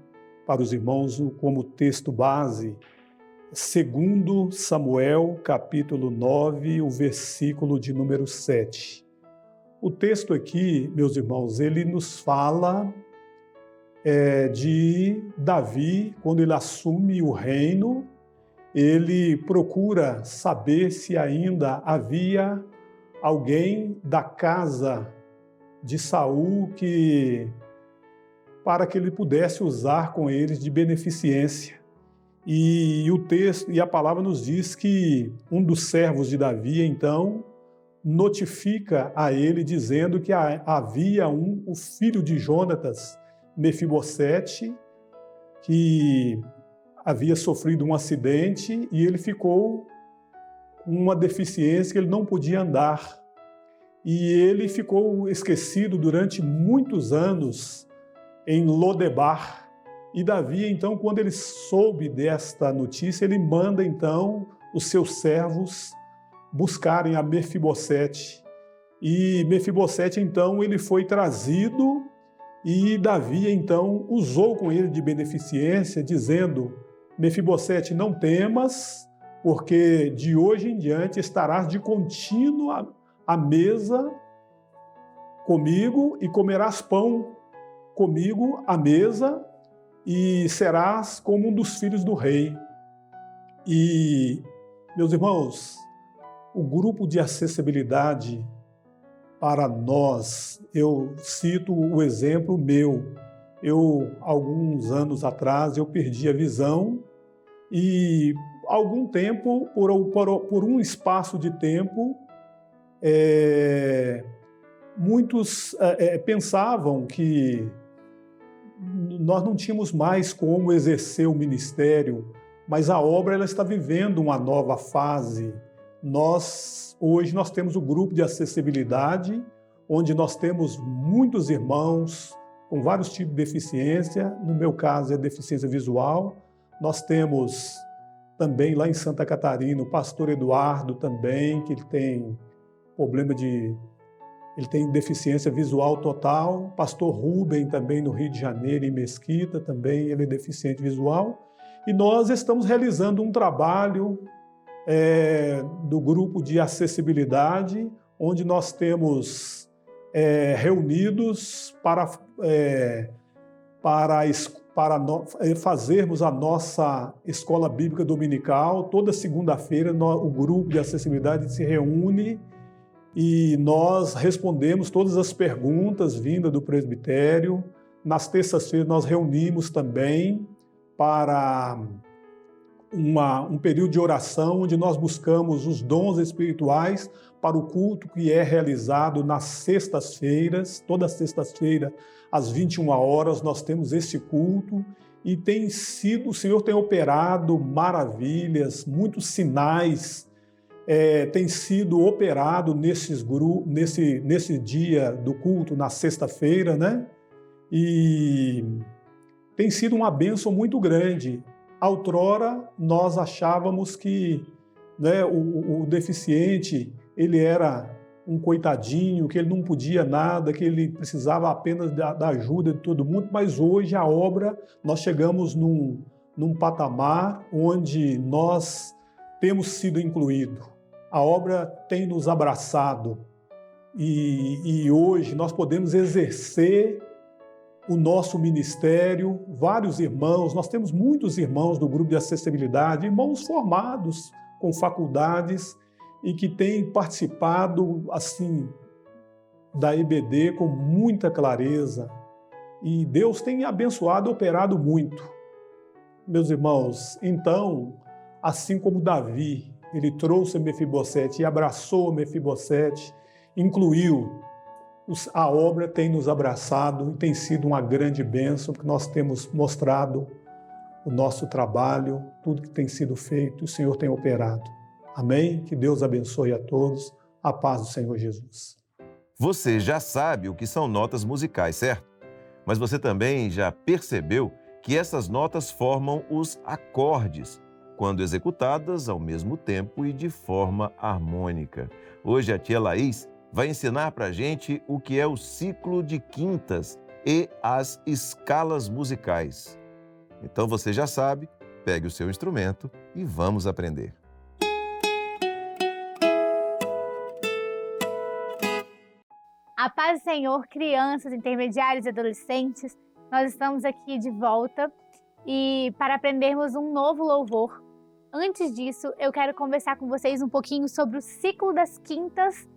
para os irmãos como texto base 2 Samuel, capítulo 9, o versículo de número 7. O texto aqui, meus irmãos, ele nos fala de Davi, quando ele assume o reino, ele procura saber se ainda havia alguém da casa de Saul para que ele pudesse usar com eles de beneficência. E o texto e a palavra nos diz que um dos servos de Davi, então, notifica a ele dizendo que havia o filho de Jonatas, Mefibosete, que havia sofrido um acidente e ele ficou com uma deficiência que ele não podia andar. E ele ficou esquecido durante muitos anos em Lodebar. E Davi, então, quando ele soube desta notícia, ele manda, então, os seus servos buscarem a Mefibosete. E Mefibosete, então, ele foi trazido e Davi, então, usou com ele de beneficência, dizendo: Mefibosete, não temas, porque de hoje em diante estarás de contínuo à mesa comigo e comerás pão comigo à mesa e serás como um dos filhos do rei. E, meus irmãos, o grupo de acessibilidade para nós, eu cito o exemplo meu. Alguns anos atrás, eu perdi a visão e, algum tempo, por um espaço de tempo, muitos pensavam que nós não tínhamos mais como exercer o ministério, mas a obra ela está vivendo uma nova fase. Hoje nós temos o grupo de acessibilidade, onde nós temos muitos irmãos com vários tipos de deficiência. No meu caso é deficiência visual. Nós temos também lá em Santa Catarina o pastor Eduardo também, que ele tem ele tem deficiência visual total. Pastor Rubem também no Rio de Janeiro, em Mesquita, também ele é deficiente visual. E nós estamos realizando um trabalho do grupo de acessibilidade, onde nós temos reunidos para fazermos a nossa escola bíblica dominical. Toda segunda-feira o grupo de acessibilidade se reúne e nós respondemos todas as perguntas vindas do presbitério. Nas terças-feiras nós reunimos também para um período de oração, onde nós buscamos os dons espirituais para o culto que é realizado nas sextas-feiras. Toda sexta-feira, às 21 horas, nós temos esse culto e o Senhor tem operado maravilhas, muitos sinais tem sido operado nesse dia do culto, na sexta-feira, né? E tem sido uma bênção muito grande. Outrora, nós achávamos que, né, o deficiente, ele era um coitadinho, que ele não podia nada, que ele precisava apenas da ajuda de todo mundo, mas hoje a obra, nós chegamos num patamar onde nós temos sido incluídos. A obra tem nos abraçado e hoje nós podemos exercer o nosso ministério. Vários irmãos, nós temos muitos irmãos do grupo de acessibilidade, irmãos formados com faculdades e que têm participado assim da EBD com muita clareza. E Deus tem abençoado e operado muito. Meus irmãos, então, assim como Davi, ele trouxe Mefibosete e abraçou Mefibosete, incluiu. A obra tem nos abraçado e tem sido uma grande bênção, porque nós temos mostrado o nosso trabalho, tudo que tem sido feito, o Senhor tem operado. Amém? Que Deus abençoe a todos. A paz do Senhor Jesus. Você já sabe o que são notas musicais, certo? Mas você também já percebeu que essas notas formam os acordes, quando executadas ao mesmo tempo e de forma harmônica. Hoje a tia Laís vai ensinar para a gente o que é o ciclo de quintas e as escalas musicais. Então você já sabe, pegue o seu instrumento e vamos aprender. A paz do Senhor, crianças, intermediários e adolescentes, nós estamos aqui de volta e para aprendermos um novo louvor. Antes disso, eu quero conversar com vocês um pouquinho sobre o ciclo das quintas.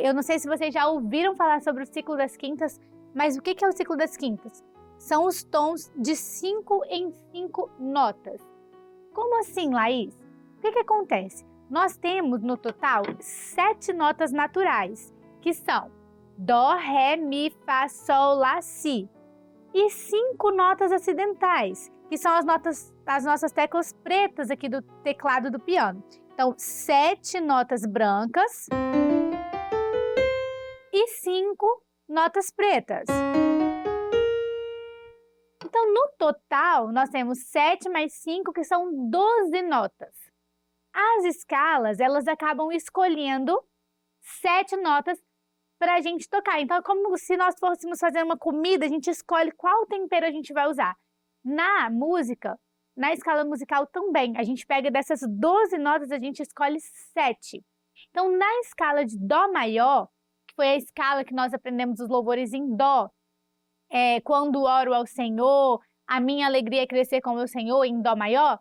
Eu não sei se vocês já ouviram falar sobre o ciclo das quintas, mas o que é o ciclo das quintas? São os tons de 5 em 5 notas. Como assim, Laís? O que acontece? Nós temos, no total, 7 notas naturais, que são Dó, Ré, Mi, Fá, Sol, Lá, Si. E 5 notas acidentais, que são as nossas teclas pretas aqui do teclado do piano. Então, 7 notas brancas e 5 notas pretas. Então, no total, nós temos 7 mais 5, que são 12 notas. As escalas, elas acabam escolhendo 7 notas para a gente tocar. Então, é como se nós fôssemos fazer uma comida, a gente escolhe qual tempero a gente vai usar. Na música, na escala musical também, a gente pega dessas 12 notas, a gente escolhe 7. Então, na escala de Dó maior, que foi a escala que nós aprendemos os louvores em Dó, quando oro ao Senhor, a minha alegria é crescer com o meu Senhor, em Dó maior,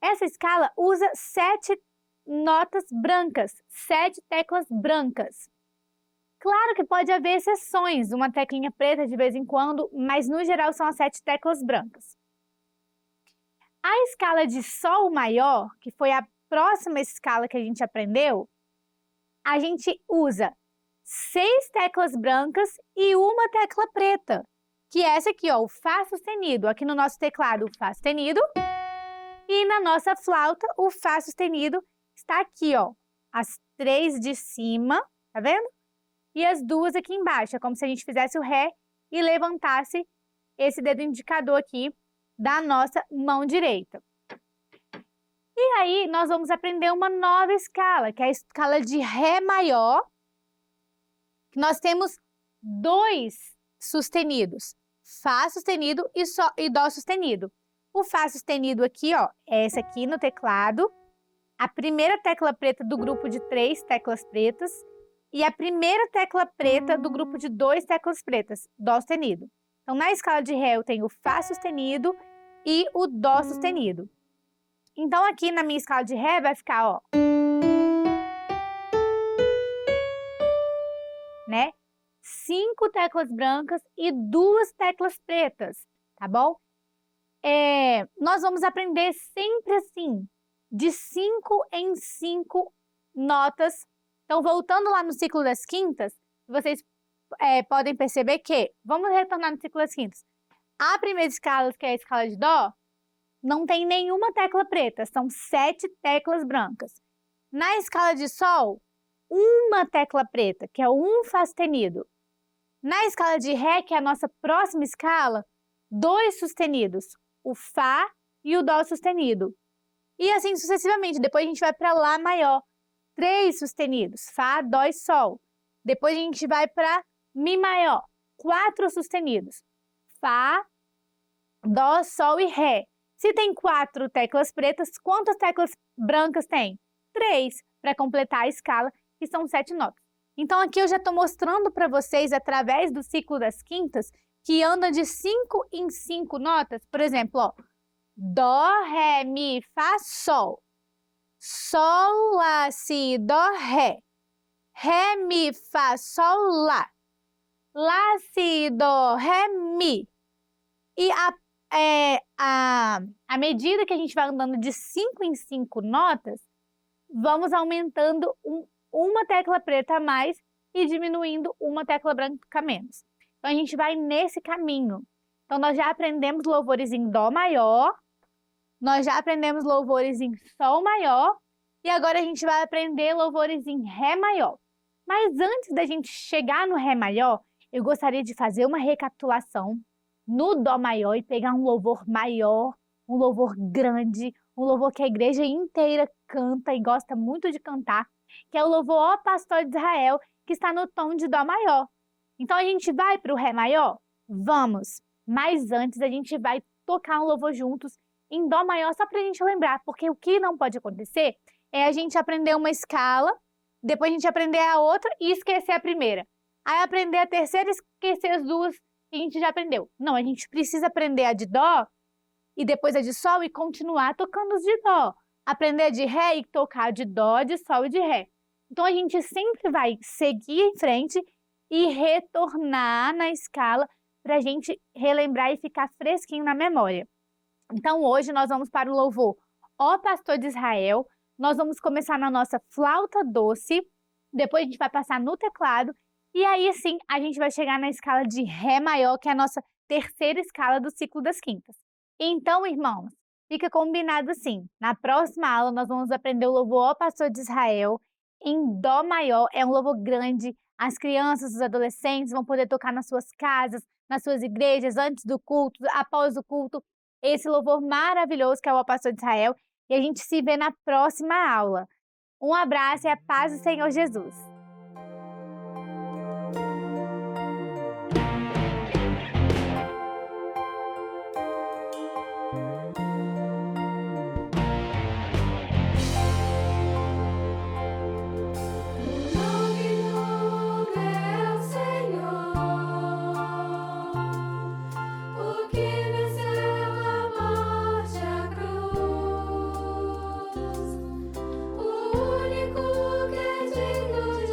essa escala usa 7 notas brancas, 7 teclas brancas. Claro que pode haver exceções, uma teclinha preta de vez em quando, mas no geral são as 7 teclas brancas. A escala de Sol maior, que foi a próxima escala que a gente aprendeu, a gente usa 6 teclas brancas e uma tecla preta, que é essa aqui, ó, o Fá sustenido. Aqui no nosso teclado, o Fá sustenido, e na nossa flauta, o Fá sustenido está aqui, ó, as 3 de cima, tá vendo? E as 2 aqui embaixo. É como se a gente fizesse o Ré e levantasse esse dedo indicador aqui da nossa mão direita. E aí, nós vamos aprender uma nova escala, que é a escala de Ré maior. Nós temos 2 sustenidos, Fá sustenido e Dó sustenido. O Fá sustenido aqui, ó, é esse aqui no teclado. a primeira tecla preta do grupo de 3 teclas pretas e a primeira tecla preta do grupo de 2 teclas pretas, Dó sustenido. Então, na escala de Ré, eu tenho o Fá sustenido e o Dó sustenido. Então, aqui na minha escala de Ré vai ficar, ó, né? 5 teclas brancas e 2 teclas pretas, tá bom? Nós vamos aprender sempre assim, de 5 em 5 notas. Então, voltando lá no ciclo das quintas, vocês podem perceber que, vamos retornar no ciclo das quintas, a primeira escala, que é a escala de Dó, não tem nenhuma tecla preta, são 7 teclas brancas. Na escala de Sol, uma tecla preta, que é o um Fá sustenido. Na escala de Ré, que é a nossa próxima escala, 2 sustenidos, o Fá e o Dó sustenido. E assim sucessivamente, depois a gente vai para Lá maior, 3 sustenidos, Fá, Dó e Sol. Depois a gente vai para Mi maior, 4 sustenidos, Fá, Dó, Sol e Ré. Se tem 4 teclas pretas, quantas teclas brancas tem? 3, para completar a escala, que são 7 notas. Então, aqui eu já estou mostrando para vocês, através do ciclo das quintas, que anda de 5 em 5 notas. Por exemplo, ó, Dó, Ré, Mi, Fá, Sol. Sol, Lá, Si, Dó, Ré. Ré, Mi, Fá, Sol, Lá. Lá, Si, Dó, Ré, Mi. E à medida que a gente vai andando de 5 em 5 notas, vamos aumentando uma tecla preta a mais e diminuindo uma tecla branca a menos. Então, a gente vai nesse caminho. Então, nós já aprendemos louvores em Dó maior, nós já aprendemos louvores em Sol maior, e agora a gente vai aprender louvores em Ré maior. Mas antes da gente chegar no Ré maior, eu gostaria de fazer uma recapitulação no Dó maior e pegar um louvor maior, um louvor grande, um louvor que a igreja inteira canta e gosta muito de cantar, que é o louvor Ó Pastor de Israel, que está no tom de Dó maior. Então, a gente vai para o Ré maior? Vamos! Mas antes, a gente vai tocar um louvor juntos em Dó maior, só para a gente lembrar, porque o que não pode acontecer é a gente aprender uma escala, depois a gente aprender a outra e esquecer a primeira. Aí aprender a terceira e esquecer as duas que a gente já aprendeu. Não, a gente precisa aprender a de Dó e depois a de Sol e continuar tocando os de Dó. Aprender a de Ré e tocar de Dó, de Sol e de Ré. Então, a gente sempre vai seguir em frente e retornar na escala para a gente relembrar e ficar fresquinho na memória. Então, hoje nós vamos para o louvor Ó Pastor de Israel. Nós vamos começar na nossa flauta doce, depois a gente vai passar no teclado, e aí sim a gente vai chegar na escala de Ré maior, que é a nossa terceira escala do ciclo das quintas. Então, irmãos, fica combinado assim, na próxima aula nós vamos aprender o louvor Ó Pastor de Israel em Dó maior, é um louvor grande, as crianças, os adolescentes vão poder tocar nas suas casas, nas suas igrejas, antes do culto, após o culto, esse louvor maravilhoso que é o Ó Pastor de Israel, e a gente se vê na próxima aula. Um abraço e a paz do Senhor Jesus. O único que é digno de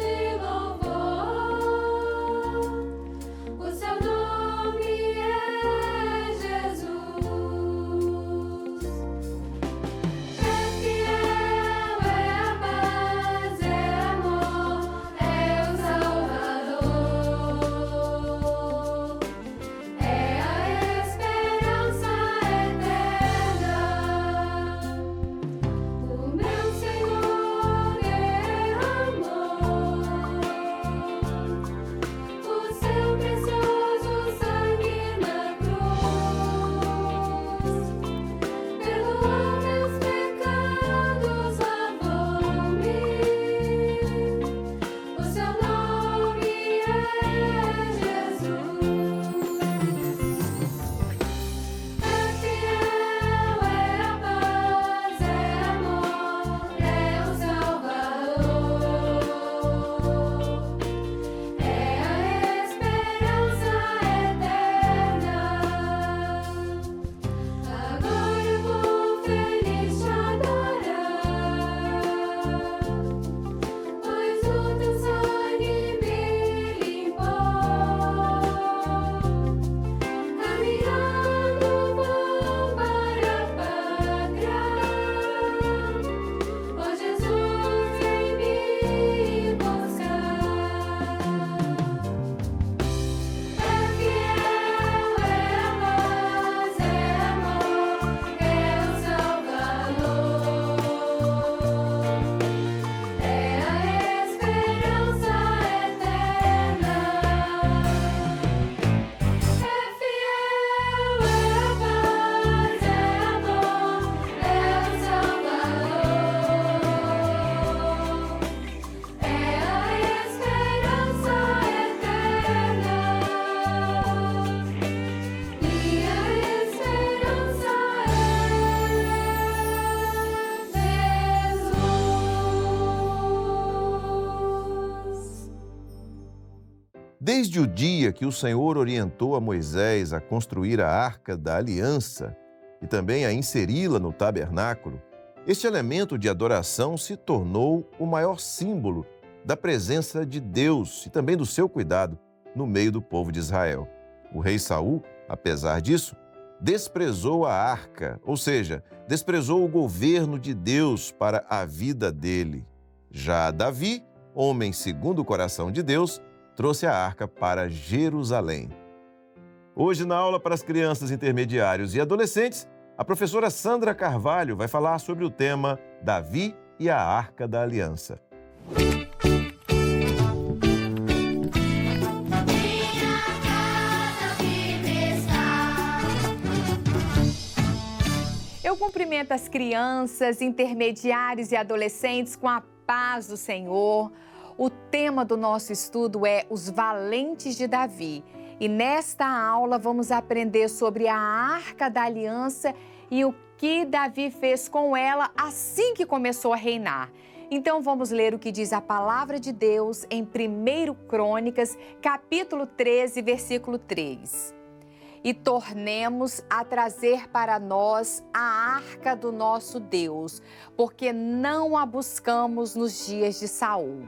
Desde o dia que o Senhor orientou a Moisés a construir a Arca da Aliança e também a inseri-la no tabernáculo, este elemento de adoração se tornou o maior símbolo da presença de Deus e também do seu cuidado no meio do povo de Israel. O rei Saul, apesar disso, desprezou a arca, ou seja, desprezou o governo de Deus para a vida dele. Já Davi, homem segundo o coração de Deus, trouxe a arca para Jerusalém. Hoje, na aula para as crianças, intermediários e adolescentes, a professora Sandra Carvalho vai falar sobre o tema Davi e a Arca da Aliança. Eu cumprimento as crianças, intermediários e adolescentes com a paz do Senhor. O tema do nosso estudo é Os Valentes de Davi. E nesta aula vamos aprender sobre a Arca da Aliança e o que Davi fez com ela assim que começou a reinar. Então vamos ler o que diz a palavra de Deus em 1 Crônicas, capítulo 13, versículo 3. E tornemos a trazer para nós a arca do nosso Deus, porque não a buscamos nos dias de Saul.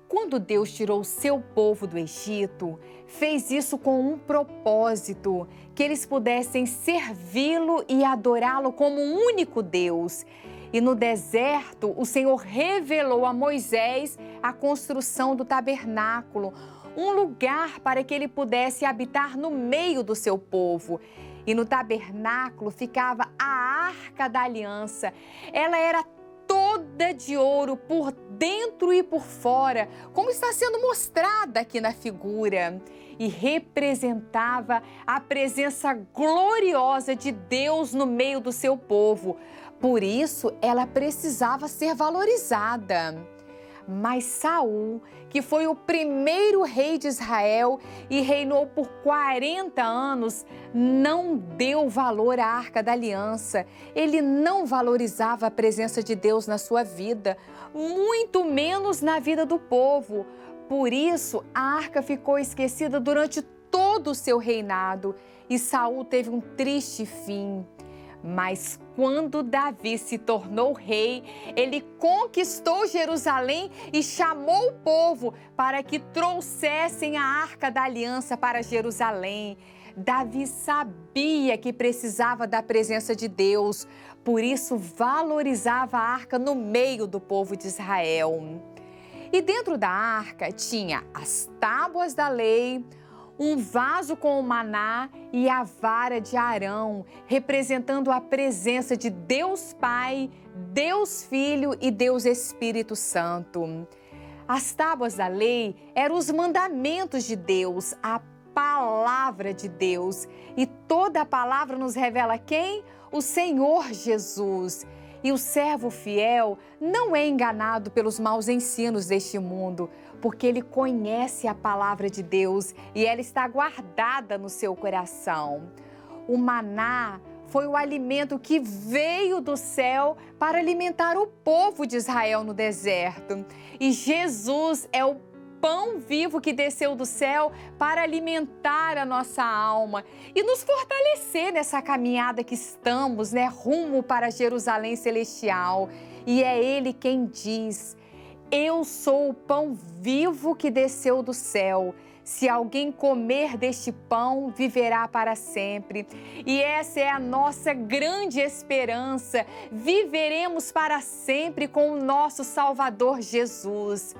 Quando Deus tirou o seu povo do Egito, fez isso com um propósito, que eles pudessem servi-lo e adorá-lo como um único Deus. E no deserto, o Senhor revelou a Moisés a construção do tabernáculo, um lugar para que ele pudesse habitar no meio do seu povo. E no tabernáculo ficava a Arca da Aliança. Ela era toda de ouro por dentro e por fora, como está sendo mostrada aqui na figura, e representava a presença gloriosa de Deus no meio do seu povo. Por isso, ela precisava ser valorizada. Mas Saul, que foi o primeiro rei de Israel e reinou por 40 anos, não deu valor à Arca da Aliança. Ele não valorizava a presença de Deus na sua vida, muito menos na vida do povo. Por isso, a arca ficou esquecida durante todo o seu reinado e Saul teve um triste fim. Mas quando Davi se tornou rei, ele conquistou Jerusalém e chamou o povo para que trouxessem a Arca da Aliança para Jerusalém. Davi sabia que precisava da presença de Deus, por isso valorizava a arca no meio do povo de Israel. E dentro da arca tinha as tábuas da lei, um vaso com o maná e a vara de Arão, representando a presença de Deus Pai, Deus Filho e Deus Espírito Santo. As tábuas da lei eram os mandamentos de Deus, a palavra de Deus. E toda a palavra nos revela quem? O Senhor Jesus. E o servo fiel não é enganado pelos maus ensinos deste mundo, porque ele conhece a palavra de Deus e ela está guardada no seu coração. O maná foi o alimento que veio do céu para alimentar o povo de Israel no deserto. E Jesus é o pão vivo que desceu do céu para alimentar a nossa alma e nos fortalecer nessa caminhada que estamos, rumo para Jerusalém celestial. E é Ele quem diz: eu sou o pão vivo que desceu do céu. Se alguém comer deste pão, viverá para sempre. E essa é a nossa grande esperança. Viveremos para sempre com o nosso Salvador Jesus.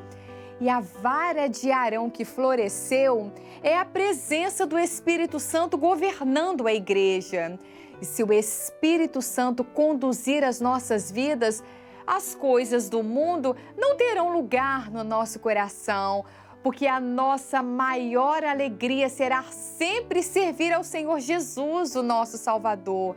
E a vara de Arão que floresceu é a presença do Espírito Santo governando a igreja. E se o Espírito Santo conduzir as nossas vidas, as coisas do mundo não terão lugar no nosso coração, porque a nossa maior alegria será sempre servir ao Senhor Jesus, o nosso Salvador.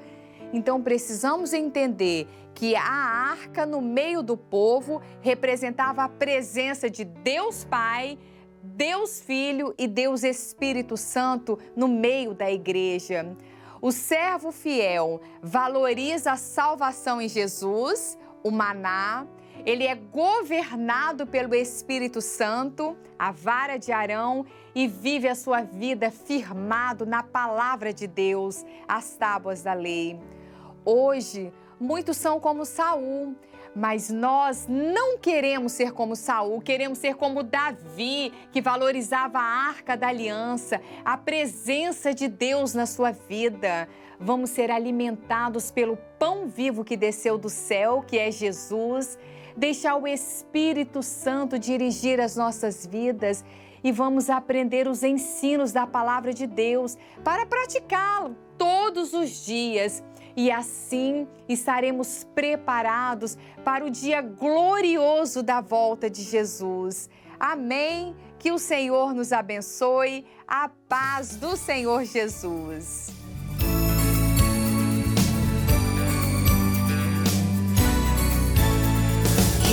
Então precisamos entender que a arca no meio do povo representava a presença de Deus Pai, Deus Filho e Deus Espírito Santo no meio da igreja. O servo fiel valoriza a salvação em Jesus, o maná. ele é governado pelo Espírito Santo, a vara de Arão, e vive a sua vida firmado na palavra de Deus, as tábuas da lei. Hoje, muitos são como Saul, mas nós não queremos ser como Saul, queremos ser como Davi, que valorizava a Arca da Aliança, a presença de Deus na sua vida. Vamos ser alimentados pelo pão vivo que desceu do céu, que é Jesus, deixar o Espírito Santo dirigir as nossas vidas e vamos aprender os ensinos da palavra de Deus para praticá-lo todos os dias. E assim estaremos preparados para o dia glorioso da volta de Jesus. Amém? Que o Senhor nos abençoe. A paz do Senhor Jesus.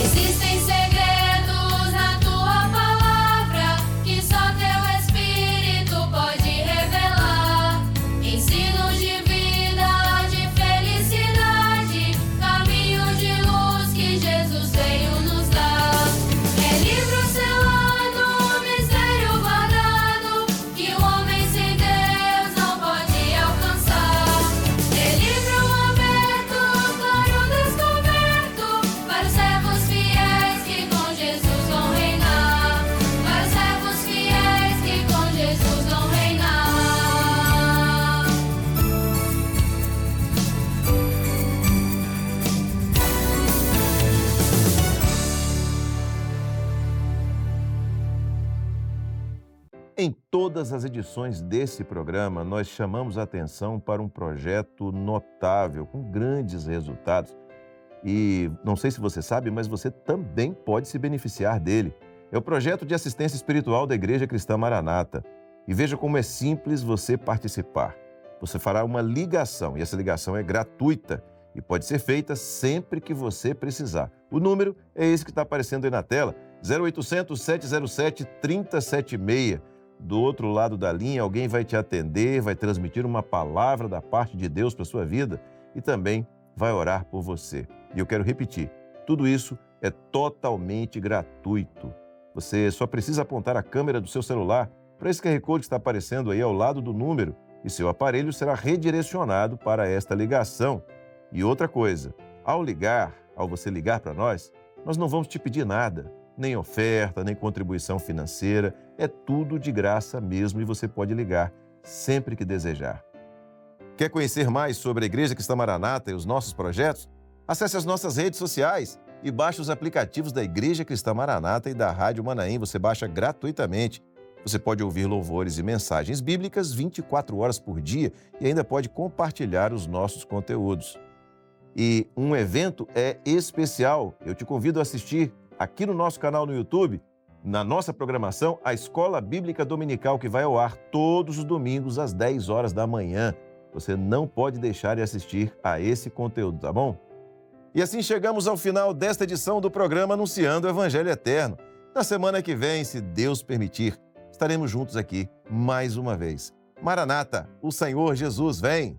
Existem segredos na tua palavra que só teu Espírito pode revelar. Ensinos de vida, de felicidade, caminhos de luz que Jesus veio nos dar. É livro selado, mistério guardado, que o homem sem Deus não pode alcançar. É livro aberto, claro descoberto, para os servos fiéis que com Jesus vão reinar. Para os servos fiéis que com Jesus vão reinar. Em todas as edições desse programa, nós chamamos a atenção para um projeto notável, com grandes resultados. E não sei se você sabe, mas você também pode se beneficiar dele. É o projeto de assistência espiritual da Igreja Cristã Maranata. E veja como é simples você participar. Você fará uma ligação, e essa ligação é gratuita e pode ser feita sempre que você precisar. O número é esse que está aparecendo aí na tela, 0800 707 3076. Do outro lado da linha, alguém vai te atender, vai transmitir uma palavra da parte de Deus para a sua vida e também vai orar por você. E eu quero repetir, tudo isso é totalmente gratuito. Você só precisa apontar a câmera do seu celular para esse QR Code que está aparecendo aí ao lado do número e seu aparelho será redirecionado para esta ligação. E outra coisa, ao você ligar para nós não vamos te pedir nada, nem oferta, nem contribuição financeira, é tudo de graça mesmo e você pode ligar sempre que desejar. Quer conhecer mais sobre a Igreja Cristã Maranata e os nossos projetos? Acesse as nossas redes sociais e baixe os aplicativos da Igreja Cristã Maranata e da Rádio Manaim. Você baixa gratuitamente. Você pode ouvir louvores e mensagens bíblicas 24 horas por dia e ainda pode compartilhar os nossos conteúdos. E um evento é especial. Eu te convido a assistir aqui no nosso canal no YouTube, na nossa programação, a Escola Bíblica Dominical, que vai ao ar todos os domingos às 10 horas da manhã. Você não pode deixar de assistir a esse conteúdo, tá bom? E assim chegamos ao final desta edição do programa Anunciando o Evangelho Eterno. Na semana que vem, se Deus permitir, estaremos juntos aqui mais uma vez. Maranata, o Senhor Jesus vem!